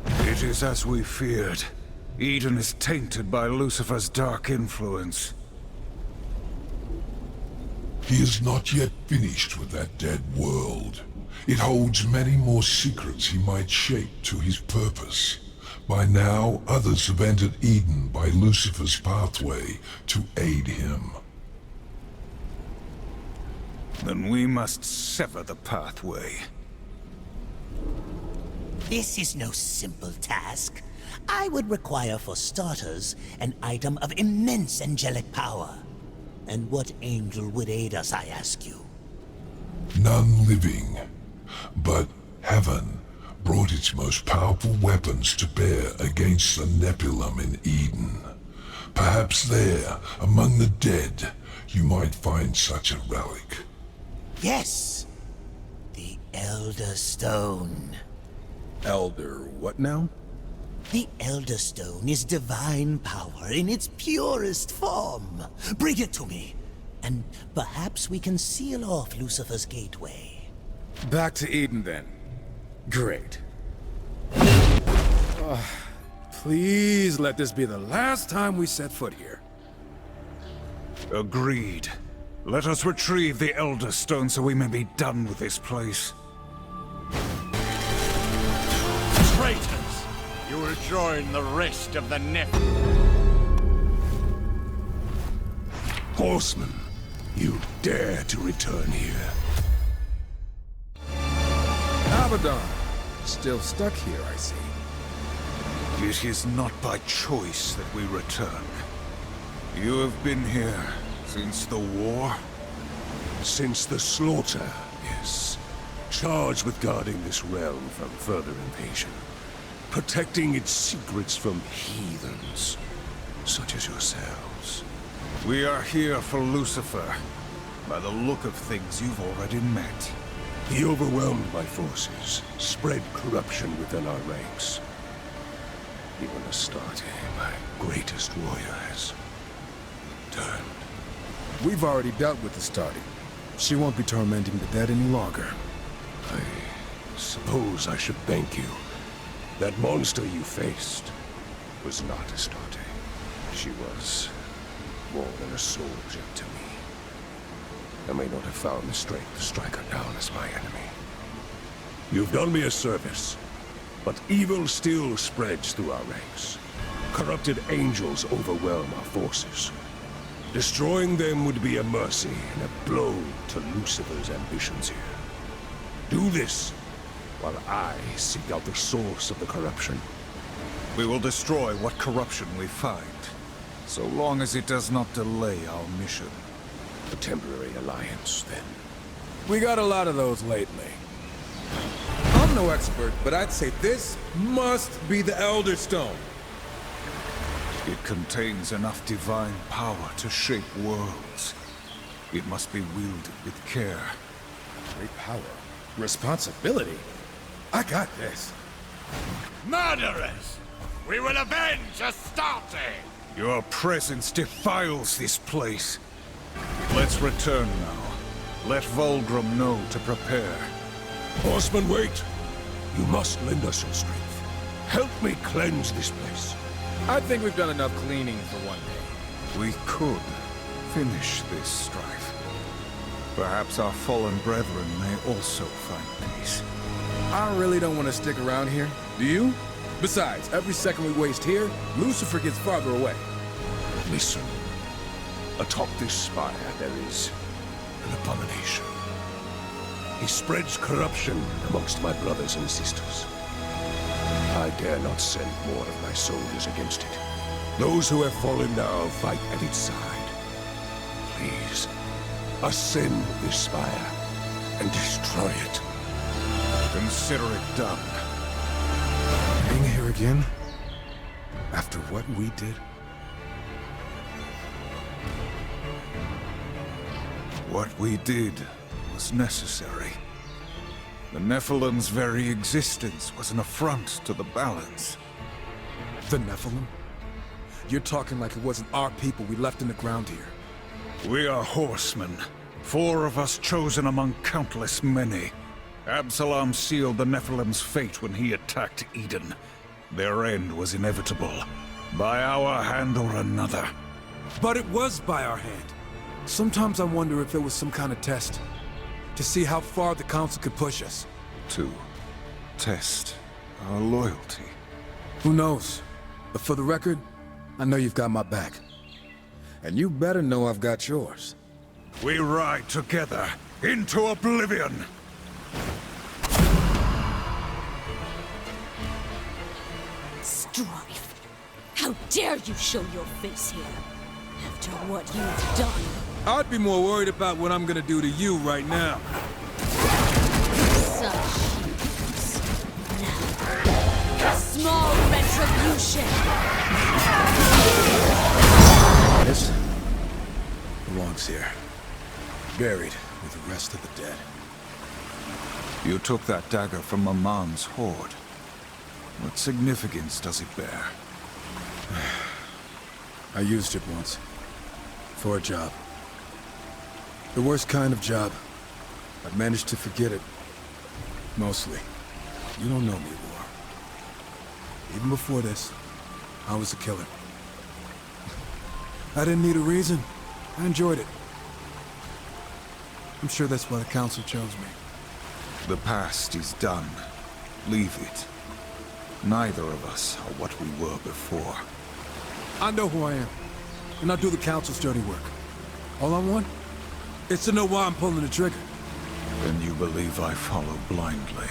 It is as we feared. Eden is tainted by Lucifer's dark influence. He is not yet finished with that dead world. It holds many more secrets he might shape to his purpose. By now, others have entered Eden by Lucifer's pathway to aid him. Then we must sever the pathway. This is no simple task. I would require, for starters, an item of immense angelic power. And what angel would aid us, I ask you? None living. But heaven brought its most powerful weapons to bear against the Nephilim in Eden. Perhaps there, among the dead, you might find such a relic. Yes! The Elder Stone. Elder what now? The Elder Stone is divine power in its purest form. Bring it to me, and perhaps we can seal off Lucifer's gateway. Back to Eden, then. Great. Please let this be the last time we set foot here. Agreed. Let us retrieve the Elder Stone so we may be done with this place. Traitors! You will join the rest of the Horseman, you dare to return here? Abaddon. Still stuck here, I see. It is not by choice that we return. You have been here since the war? Since the slaughter, yes. Charged with guarding this realm from further invasion. Protecting its secrets from heathens, such as yourselves. We are here for Lucifer. By the look of things, you've already met. He overwhelmed my forces, spread corruption within our ranks. Even Astarte, my greatest warrior, has turned. We've already dealt with Astarte. She won't be tormenting the dead any longer. I suppose I should thank you. That monster you faced was not Astarte. She was more than a soldier to me. I may not have found the strength to strike her down as my enemy. You've done me a service, but evil still spreads through our ranks. Corrupted angels overwhelm our forces. Destroying them would be a mercy and a blow to Lucifer's ambitions here. Do this, while I seek out the source of the corruption. We will destroy what corruption we find, so long as it does not delay our mission. A temporary alliance, then. We got a lot of those lately. I'm no expert, but I'd say this must be the Elder Stone. It contains enough divine power to shape worlds. It must be wielded with care. Great power. Responsibility. I got this. Murderers! We will avenge Astarte! Your presence defiles this place. Let's return now. Let Vulgrim know to prepare. Horseman, wait! You must lend us your strength. Help me cleanse this place. I think we've done enough cleaning for one day. We could finish this strife. Perhaps our fallen brethren may also find peace. I really don't want to stick around here. Do you? Besides, every second we waste here, Lucifer gets farther away. Listen. Atop this spire there is an abomination. He spreads corruption amongst my brothers and sisters. I dare not send more of my soldiers against it. Those who have fallen now fight at its side. Please, ascend this spire and destroy it. Consider it done. Being here again? After what we did? What we did was necessary. The Nephilim's very existence was an affront to the balance. The Nephilim? You're talking like it wasn't our people we left in the ground here. We are horsemen. 4 of us chosen among countless many. Absalom sealed the Nephilim's fate when he attacked Eden. Their end was inevitable. By our hand or another. But it was by our hand. Sometimes I wonder if it was some kind of test. To see how far the Council could push us. To test our loyalty. Who knows? But for the record, I know you've got my back. And you better know I've got yours. We ride together into oblivion! Strife! How dare you show your face here? After what you've done. I'd be more worried about what I'm gonna do to you right now. Such use. Now, a small retribution. This belongs here. Buried with the rest of the dead. You took that dagger from Aman's horde. What significance does it bear? I used it once. For a job. The worst kind of job. I've managed to forget it. Mostly. You don't know me, War. Even before this, I was a killer. I didn't need a reason. I enjoyed it. I'm sure that's why the Council chose me. The past is done. Leave it. Neither of us are what we were before. I know who I am. And I'll do the Council's dirty work. All I want is to know why I'm pulling the trigger. Then you believe I follow blindly.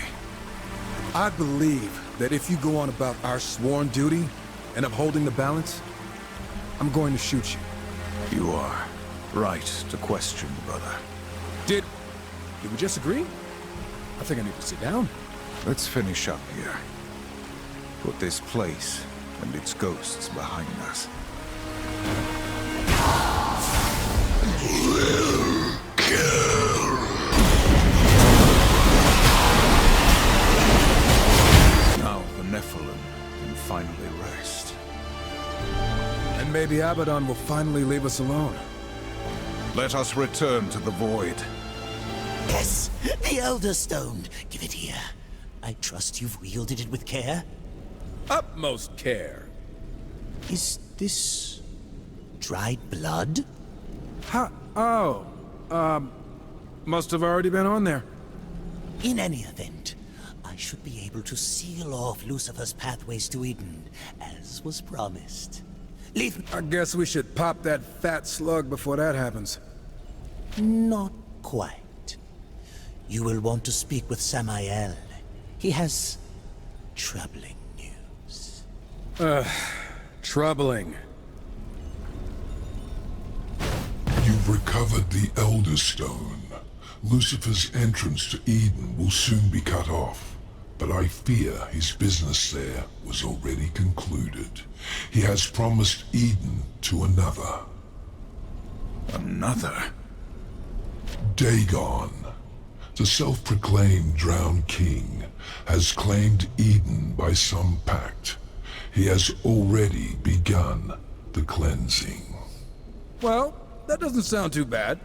I believe that if you go on about our sworn duty and upholding the balance, I'm going to shoot you. You are right to question, brother. Did we just agree? I think I need to sit down. Let's finish up here. Put this place and its ghosts behind us. Now the Nephilim can finally rest. And maybe Abaddon will finally leave us alone. Let us return to the Void. Yes, the Elder Stone. Give it here. I trust you've wielded it with care. Utmost care. Is this dried blood? Must have already been on there. In any event, I should be able to seal off Lucifer's pathways to Eden, as was promised. Leave. I guess we should pop that fat slug before that happens. Not quite. You will want to speak with Samael. He has troubling news. Troubling. You've recovered the Elder Stone. Lucifer's entrance to Eden will soon be cut off, but I fear his business there was already concluded. He has promised Eden to another. Another? Dagon, the self-proclaimed drowned king, has claimed Eden by some pact. He has already begun the cleansing. Well, that doesn't sound too bad.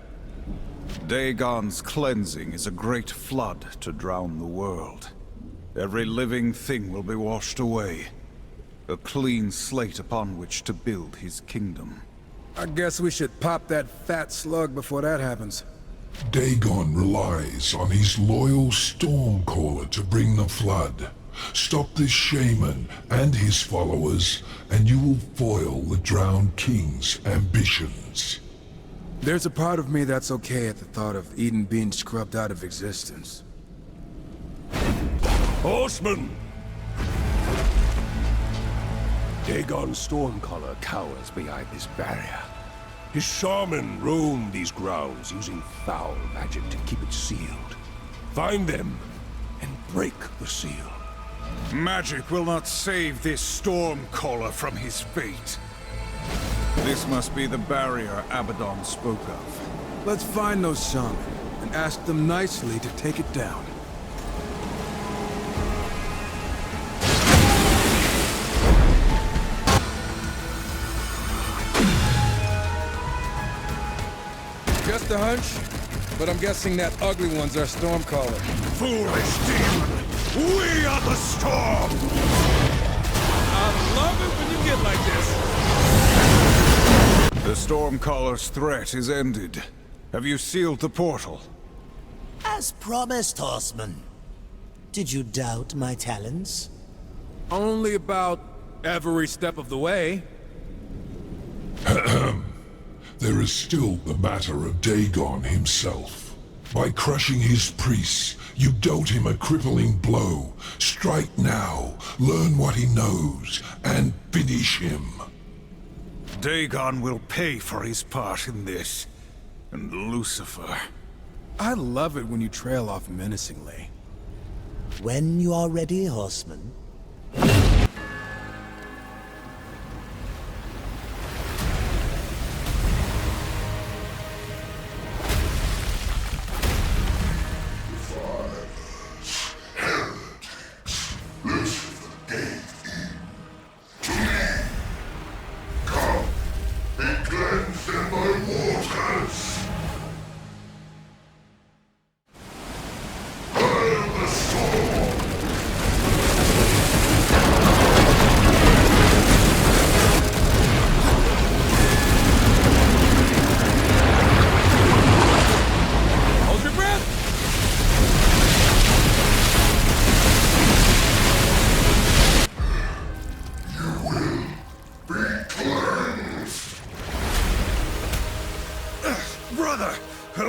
Dagon's cleansing is a great flood to drown the world. Every living thing will be washed away. A clean slate upon which to build his kingdom. I guess we should pop that fat slug before that happens. Dagon relies on his loyal Stormcaller to bring the flood. Stop this shaman and his followers, and you will foil the drowned king's ambitions. There's a part of me that's okay at the thought of Eden being scrubbed out of existence. Horsemen! Dagon's Stormcaller cowers behind this barrier. His shaman roam these grounds using foul magic to keep it sealed. Find them and break the seal. Magic will not save this Stormcaller from his fate. This must be the barrier Abaddon spoke of. Let's find those shaman and ask them nicely to take it down. Just a hunch, but I'm guessing that ugly one's our Stormcaller. Foolish demon! We are the storm! I love it when you get like this. The Stormcaller's threat is ended. Have you sealed the portal? As promised, Horseman. Did you doubt my talents? Only about every step of the way. There is still the matter of Dagon himself. By crushing his priests, you dealt him a crippling blow. Strike now, learn what he knows, and finish him. Dagon will pay for his part in this. And Lucifer. I love it when you trail off menacingly. When you are ready, Horseman.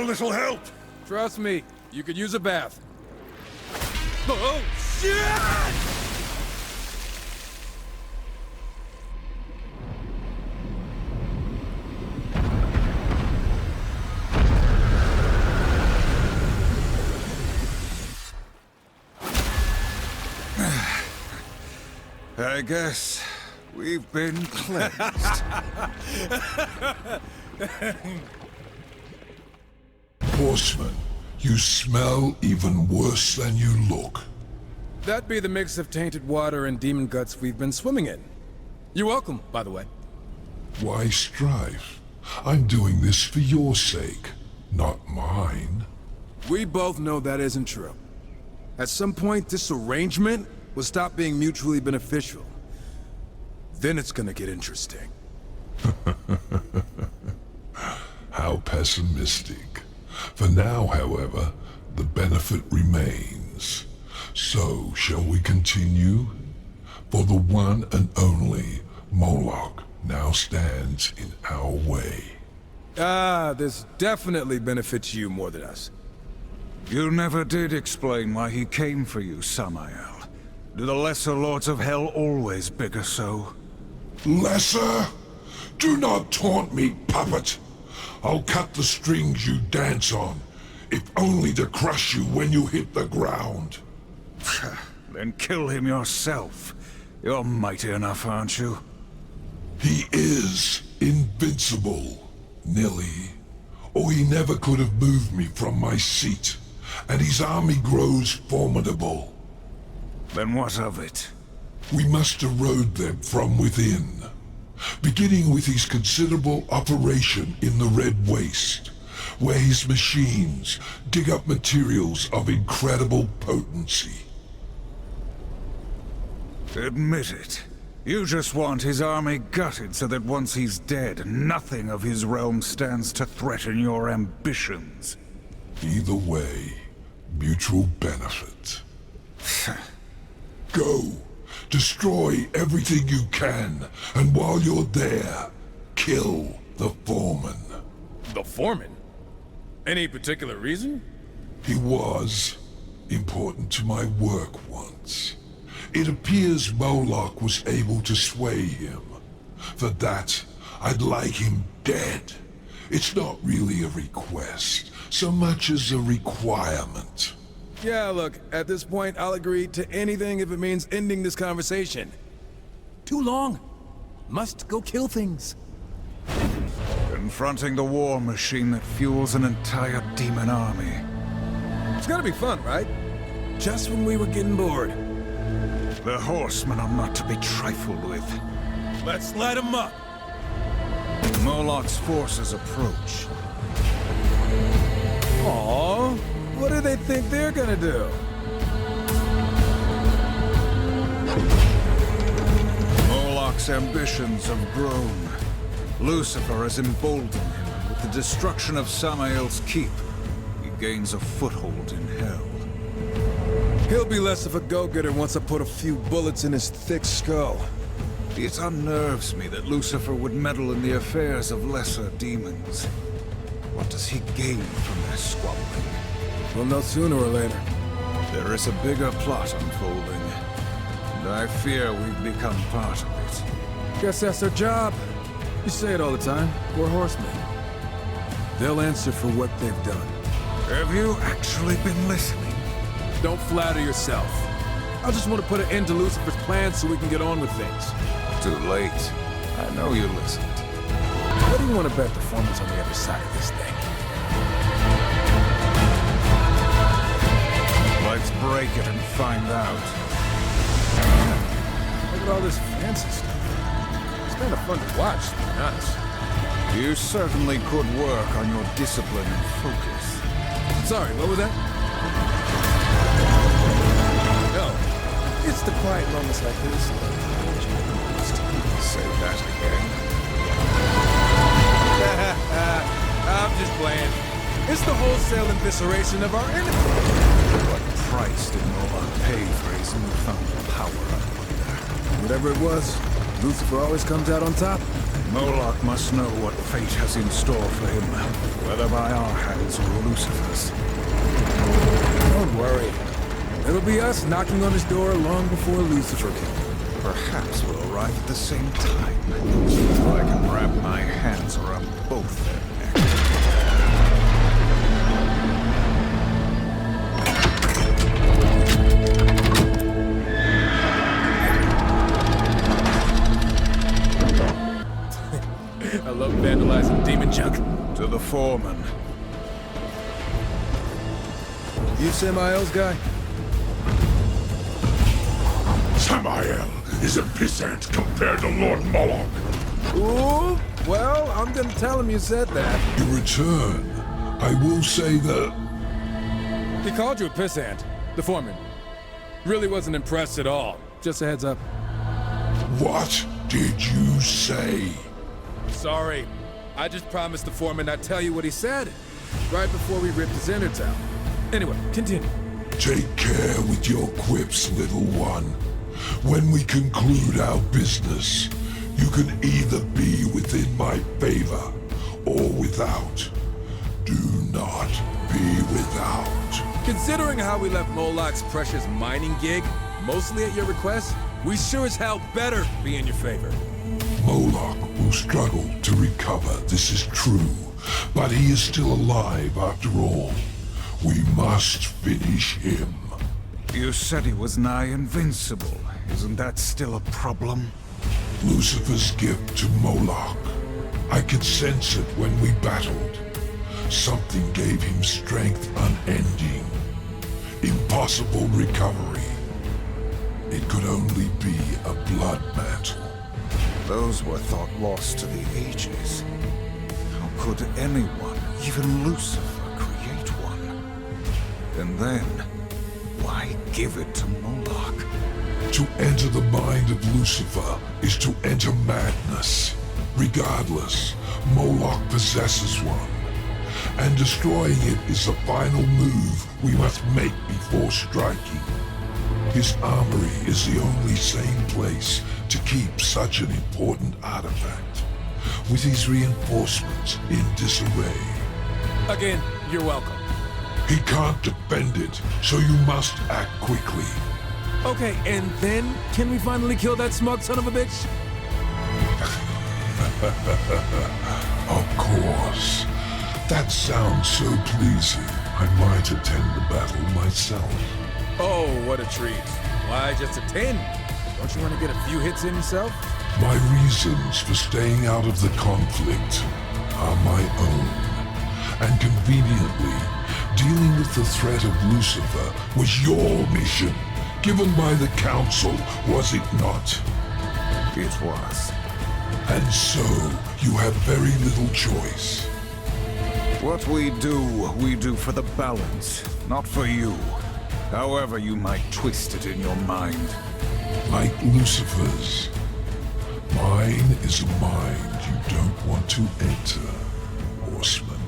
Little help! Trust me, you could use a bath. Oh, shit! I guess we've been cleansed. Horseman, you smell even worse than you look. That'd be the mix of tainted water and demon guts we've been swimming in. You're welcome, by the way. Why strife? I'm doing this for your sake, not mine. We both know that isn't true. At some point, this arrangement will stop being mutually beneficial. Then it's gonna get interesting. How pessimistic. For now, however, the benefit remains. So, shall we continue? For the one and only Moloch now stands in our way. This definitely benefits you more than us. You never did explain why he came for you, Samael. Do the lesser lords of hell always bigger so? Lesser? Do not taunt me, puppet! I'll cut the strings you dance on, if only to crush you when you hit the ground. Then kill him yourself. You're mighty enough, aren't you? He is invincible, Nilly. Or he never could have moved me from my seat, and his army grows formidable. Then what of it? We must erode them from within. Beginning with his considerable operation in the Red Waste, where his machines dig up materials of incredible potency. Admit it. You just want his army gutted so that once he's dead, nothing of his realm stands to threaten your ambitions. Either way, mutual benefit. Go. Destroy everything you can, and while you're there, kill the foreman. The foreman? Any particular reason? He was important to my work once. It appears Moloch was able to sway him. For that, I'd like him dead. It's not really a request, so much as a requirement. Yeah, look, at this point, I'll agree to anything if it means ending this conversation. Too long. Must go kill things. Confronting the war machine that fuels an entire demon army. It's gotta be fun, right? Just when we were getting bored. The horsemen are not to be trifled with. Let's light them up. Moloch's forces approach. Aww, what do they think they're gonna do? Moloch's ambitions have grown. Lucifer has emboldened him, and with the destruction of Samael's keep, he gains a foothold in hell. He'll be less of a go-getter once I put a few bullets in his thick skull. It unnerves me that Lucifer would meddle in the affairs of lesser demons. What does he gain from their squabbling? We'll know sooner or later. There is a bigger plot unfolding, and I fear we've become part of it. Guess that's their job. You say it all the time. We're horsemen. They'll answer for what they've done. Have you actually been listening? Don't flatter yourself. I just want to put an end to Lucifer's plans so we can get on with things. Too late. I know you listened. What do you want to bet performance on the other side of this thing? Let's break it and find out. Look at all this fancy stuff. It's kind of fun to watch, to be honest. You certainly could work on your discipline and focus. Sorry, what was that? No. It's the quiet moments like this. Say that again. I'm just playing. It's the wholesale evisceration of our enemy. What price did Moloch pay for his newfound power, I wonder? Whatever it was, Lucifer always comes out on top. Moloch must know what fate has in store for him, whether by our hands or Lucifer's. Don't worry. It'll be us knocking on his door long before Lucifer can. Perhaps we'll arrive at the same time. If I can wrap my hands around both their necks. I love vandalizing demon junk. To the foreman. You Samael's guy? Samael is a pissant compared to Lord Moloch. Ooh, well, I'm gonna tell him you said that. In return, I will say that... He called you a pissant, the foreman. Really wasn't impressed at all. Just a heads up. What did you say? Sorry. I just promised the foreman I'd tell you what he said, right before we ripped his inner town. Anyway, continue. Take care with your quips, little one. When we conclude our business, you can either be within my favor or without. Do not be without. Considering how we left Moloch's precious mining gig, mostly at your request, we sure as hell better be in your favor. Moloch will struggle to recover, this is true, but he is still alive after all. We must finish him. You said he was nigh invincible. Isn't that still a problem? Lucifer's gift to Moloch. I could sense it when we battled. Something gave him strength unending. Impossible recovery. It could only be a blood mantle. Those were thought lost to the ages. How could anyone, even Lucifer, create one? And then, why give it to Moloch? To enter the mind of Lucifer is to enter madness. Regardless, Moloch possesses one. And destroying it is the final move we must make before striking. His armory is the only sane place to keep such an important artifact, with his reinforcements in disarray. Again, you're welcome. He can't defend it, so you must act quickly. Okay, and then can we finally kill that smug son of a bitch? Of course. That sounds so pleasing. I might attend the battle myself. Oh, what a treat. Why just attend? Don't you want to get a few hits in yourself? My reasons for staying out of the conflict are my own. And conveniently, dealing with the threat of Lucifer was your mission, given by the Council, was it not? It was. And so, you have very little choice. What we do for the balance, not for you. However you might twist it in your mind. Like Lucifer's. Mine is a mind you don't want to enter, Horseman.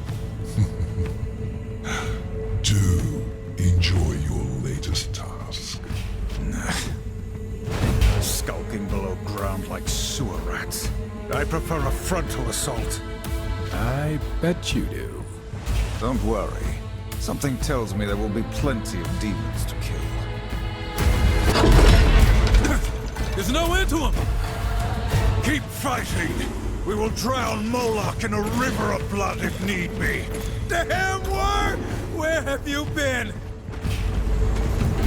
Do enjoy your latest task. Skulking below ground like sewer rats. I prefer a frontal assault. I bet you do. Don't worry. Something tells me there will be plenty of demons to kill. There's no end to him! Keep fighting! We will drown Moloch in a river of blood if need be. Damn war! Where have you been?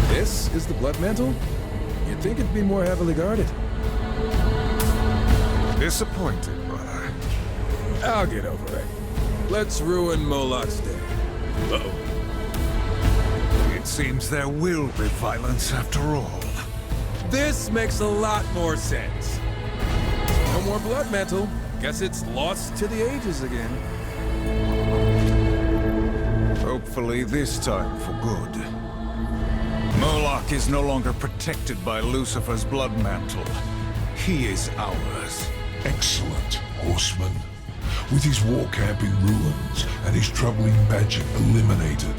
This is the Blood Mantle? You'd think it'd be more heavily guarded. Disappointed, brother. I'll get over it. Let's ruin Moloch's day. Uh-oh. It seems there will be violence after all. This makes a lot more sense. No more Blood Mantle. Guess it's lost to the ages again. Hopefully this time for good. Moloch is no longer protected by Lucifer's blood mantle. He is ours. Excellent, Horseman. With his war-camping ruins and his troubling magic eliminated,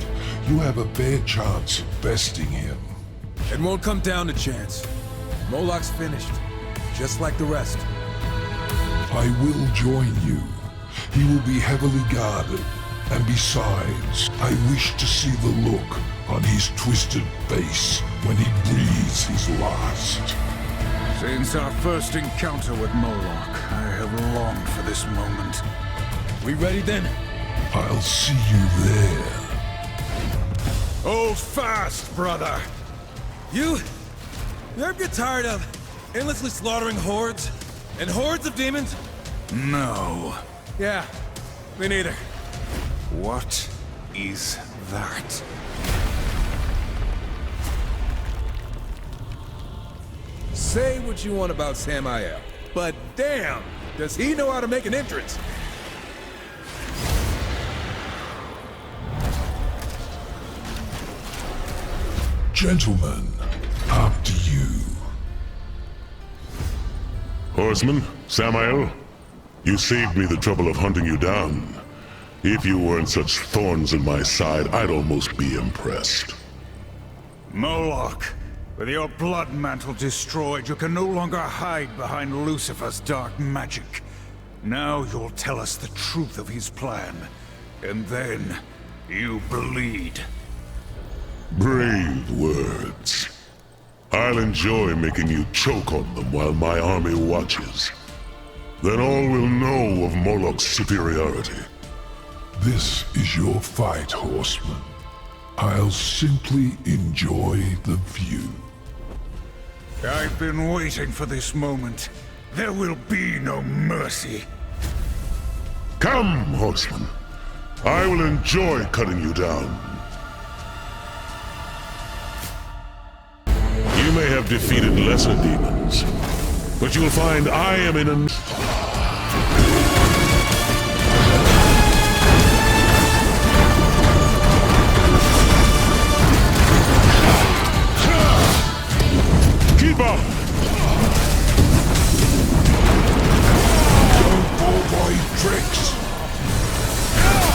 you have a fair chance of besting him. It won't come down to chance. Moloch's finished, just like the rest. I will join you. He will be heavily guarded. And besides, I wish to see the look on his twisted face when he breathes his last. Since our first encounter with Moloch, I have longed for this moment. We ready then? I'll see you there. Hold fast, brother! You ever get tired of endlessly slaughtering hordes and hordes of demons? No. Yeah, me neither. What is that? Say what you want about Samael, but damn, does he know how to make an entrance? Gentlemen, after you. Horseman, Samael, you saved me the trouble of hunting you down. If you weren't such thorns in my side, I'd almost be impressed. Moloch, with your blood mantle destroyed, you can no longer hide behind Lucifer's dark magic. Now you'll tell us the truth of his plan, and then you bleed. Brave words. I'll enjoy making you choke on them while my army watches. Then all will know of Moloch's superiority. This is your fight, Horseman. I'll simply enjoy the view. I've been waiting for this moment. There will be no mercy. Come, Horseman. I will enjoy cutting you down. You may have defeated lesser demons, but you'll find I am in an... Keep up! Don't fall for his tricks!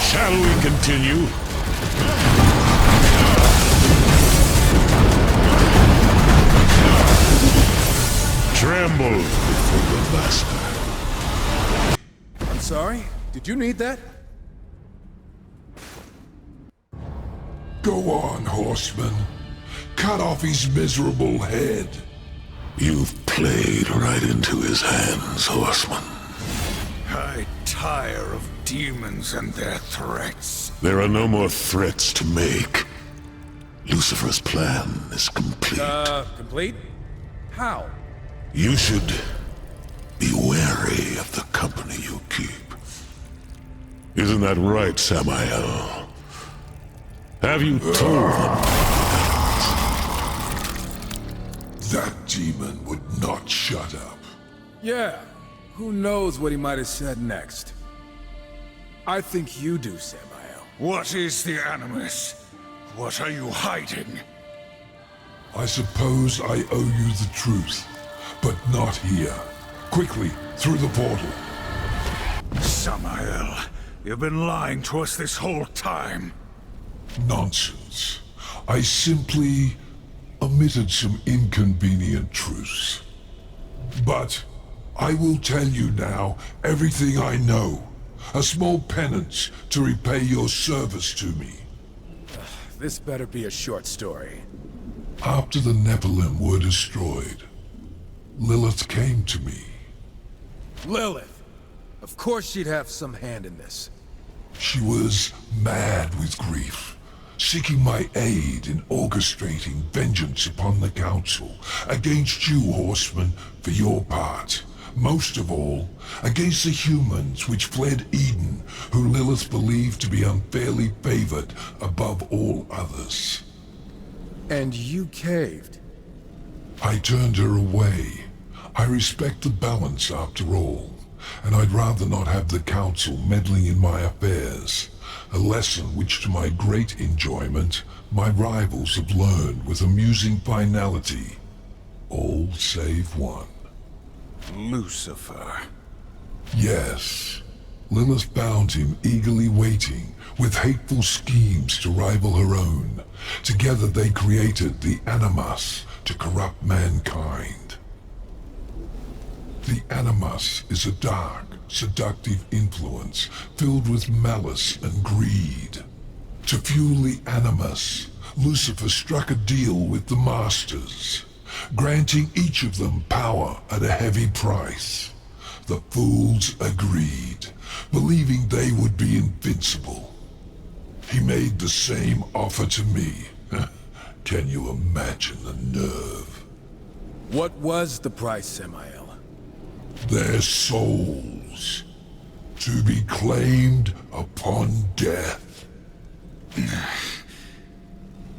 Shall we continue? Tremble before the master. I'm sorry, did you need that? Go on, Horseman. cut off his miserable head. You've played right into his hands, horseman. I tire of demons and their threats. There are no more threats to make. Lucifer's plan is complete. Complete? How? You should be wary of the company you keep. Isn't that right, Samael? Have you told them? That demon would not shut up. Yeah. Who knows what he might have said next? I think you do, Samael. What is the Animus? What are you hiding? I suppose I owe you the truth, but not here. Quickly, through the portal. Samael, you've been lying to us this whole time. Nonsense. I simply omitted some inconvenient truths. But I will tell you now everything I know. A small penance to repay your service to me. This better be a short story. After the Nephilim were destroyed, Lilith came to me. Lilith! Of course she'd have some hand in this. She was mad with grief, seeking my aid in orchestrating vengeance upon the Council, against you, horsemen, for your part. Most of all, against the humans which fled Eden, who Lilith believed to be unfairly favored above all others. And you caved? I turned her away. I respect the balance after all, and I'd rather not have the Council meddling in my affairs. A lesson which, to my great enjoyment, my rivals have learned with amusing finality. All save one. Lucifer. Yes. Lilith found him eagerly waiting, with hateful schemes to rival her own. Together they created the Animus to corrupt mankind. The Animus is a dark, seductive influence filled with malice and greed. To fuel the Animus, Lucifer struck a deal with the Masters, granting each of them power at a heavy price. The fools agreed, believing they would be invincible. He made the same offer to me. Can you imagine the nerve? What was the price, Samael? Their souls, to be claimed upon death.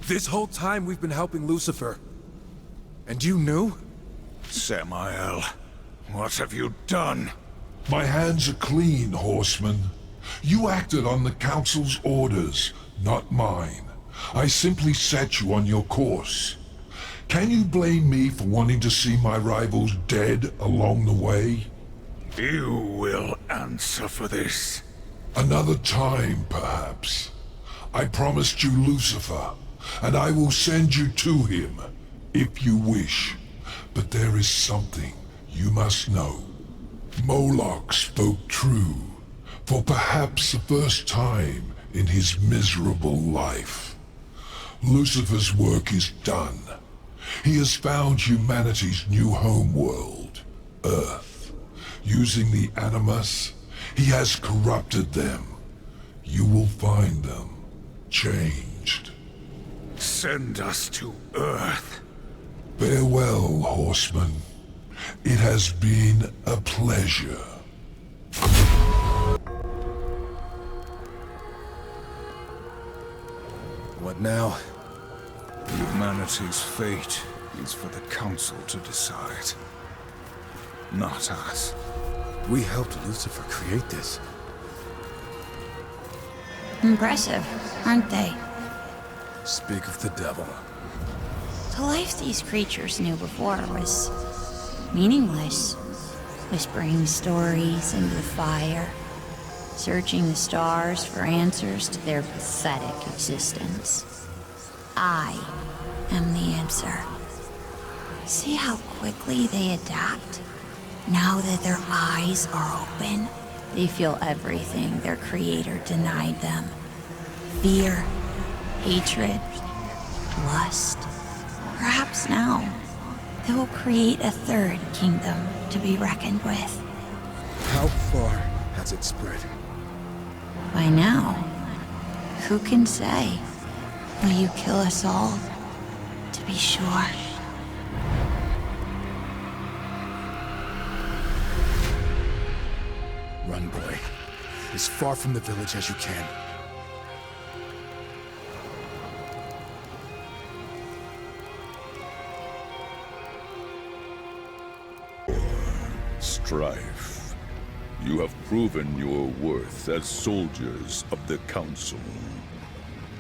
This whole time we've been helping Lucifer. And you knew? Samael, what have you done? My hands are clean, horseman. You acted on the Council's orders, not mine. I simply set you on your course. Can you blame me for wanting to see my rivals dead along the way? You will answer for this. Another time, perhaps. I promised you Lucifer, and I will send you to him, if you wish. But there is something you must know. Moloch spoke true, for perhaps the first time in his miserable life. Lucifer's work is done. He has found humanity's new homeworld, Earth. Using the Animus, he has corrupted them. You will find them changed. Send us to Earth. Farewell, horseman. It has been a pleasure. What now? Humanity's fate is for the Council to decide. Not us. We helped Lucifer create this. Impressive, aren't they? Speak of the devil. The life these creatures knew before was meaningless. Whispering stories into the fire, searching the stars for answers to their pathetic existence. I am the answer. See how quickly they adapt? Now that their eyes are open, they feel everything their creator denied them. Fear, hatred, lust, perhaps now, they will create a third kingdom to be reckoned with. How far has it spread? By now, who can say? Will you kill us all? To be sure. Run, boy. As far from the village as you can. Strife. You have proven your worth as soldiers of the Council.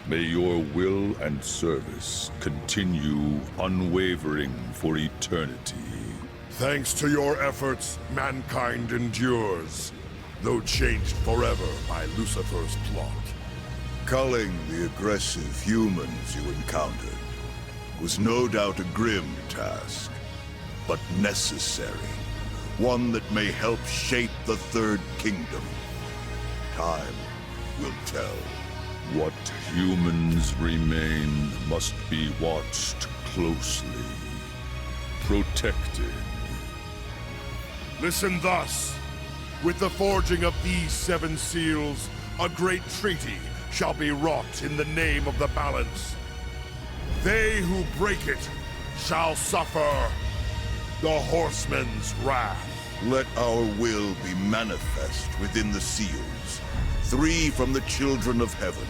May your will and service continue unwavering for eternity. Thanks to your efforts, mankind endures, though changed forever by Lucifer's plot. Culling the aggressive humans you encountered was no doubt a grim task, but necessary. One that may help shape the Third Kingdom. Time will tell. What humans remain must be watched closely, protected. Listen thus. With the forging of these 7 seals, a great treaty shall be wrought in the name of the balance. They who break it shall suffer the Horseman's wrath. Let our will be manifest within the seals. 3 from the children of heaven,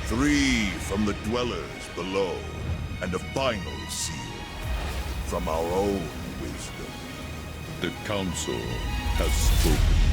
3 from the dwellers below, and a final seal from our own wisdom. The Council has spoken.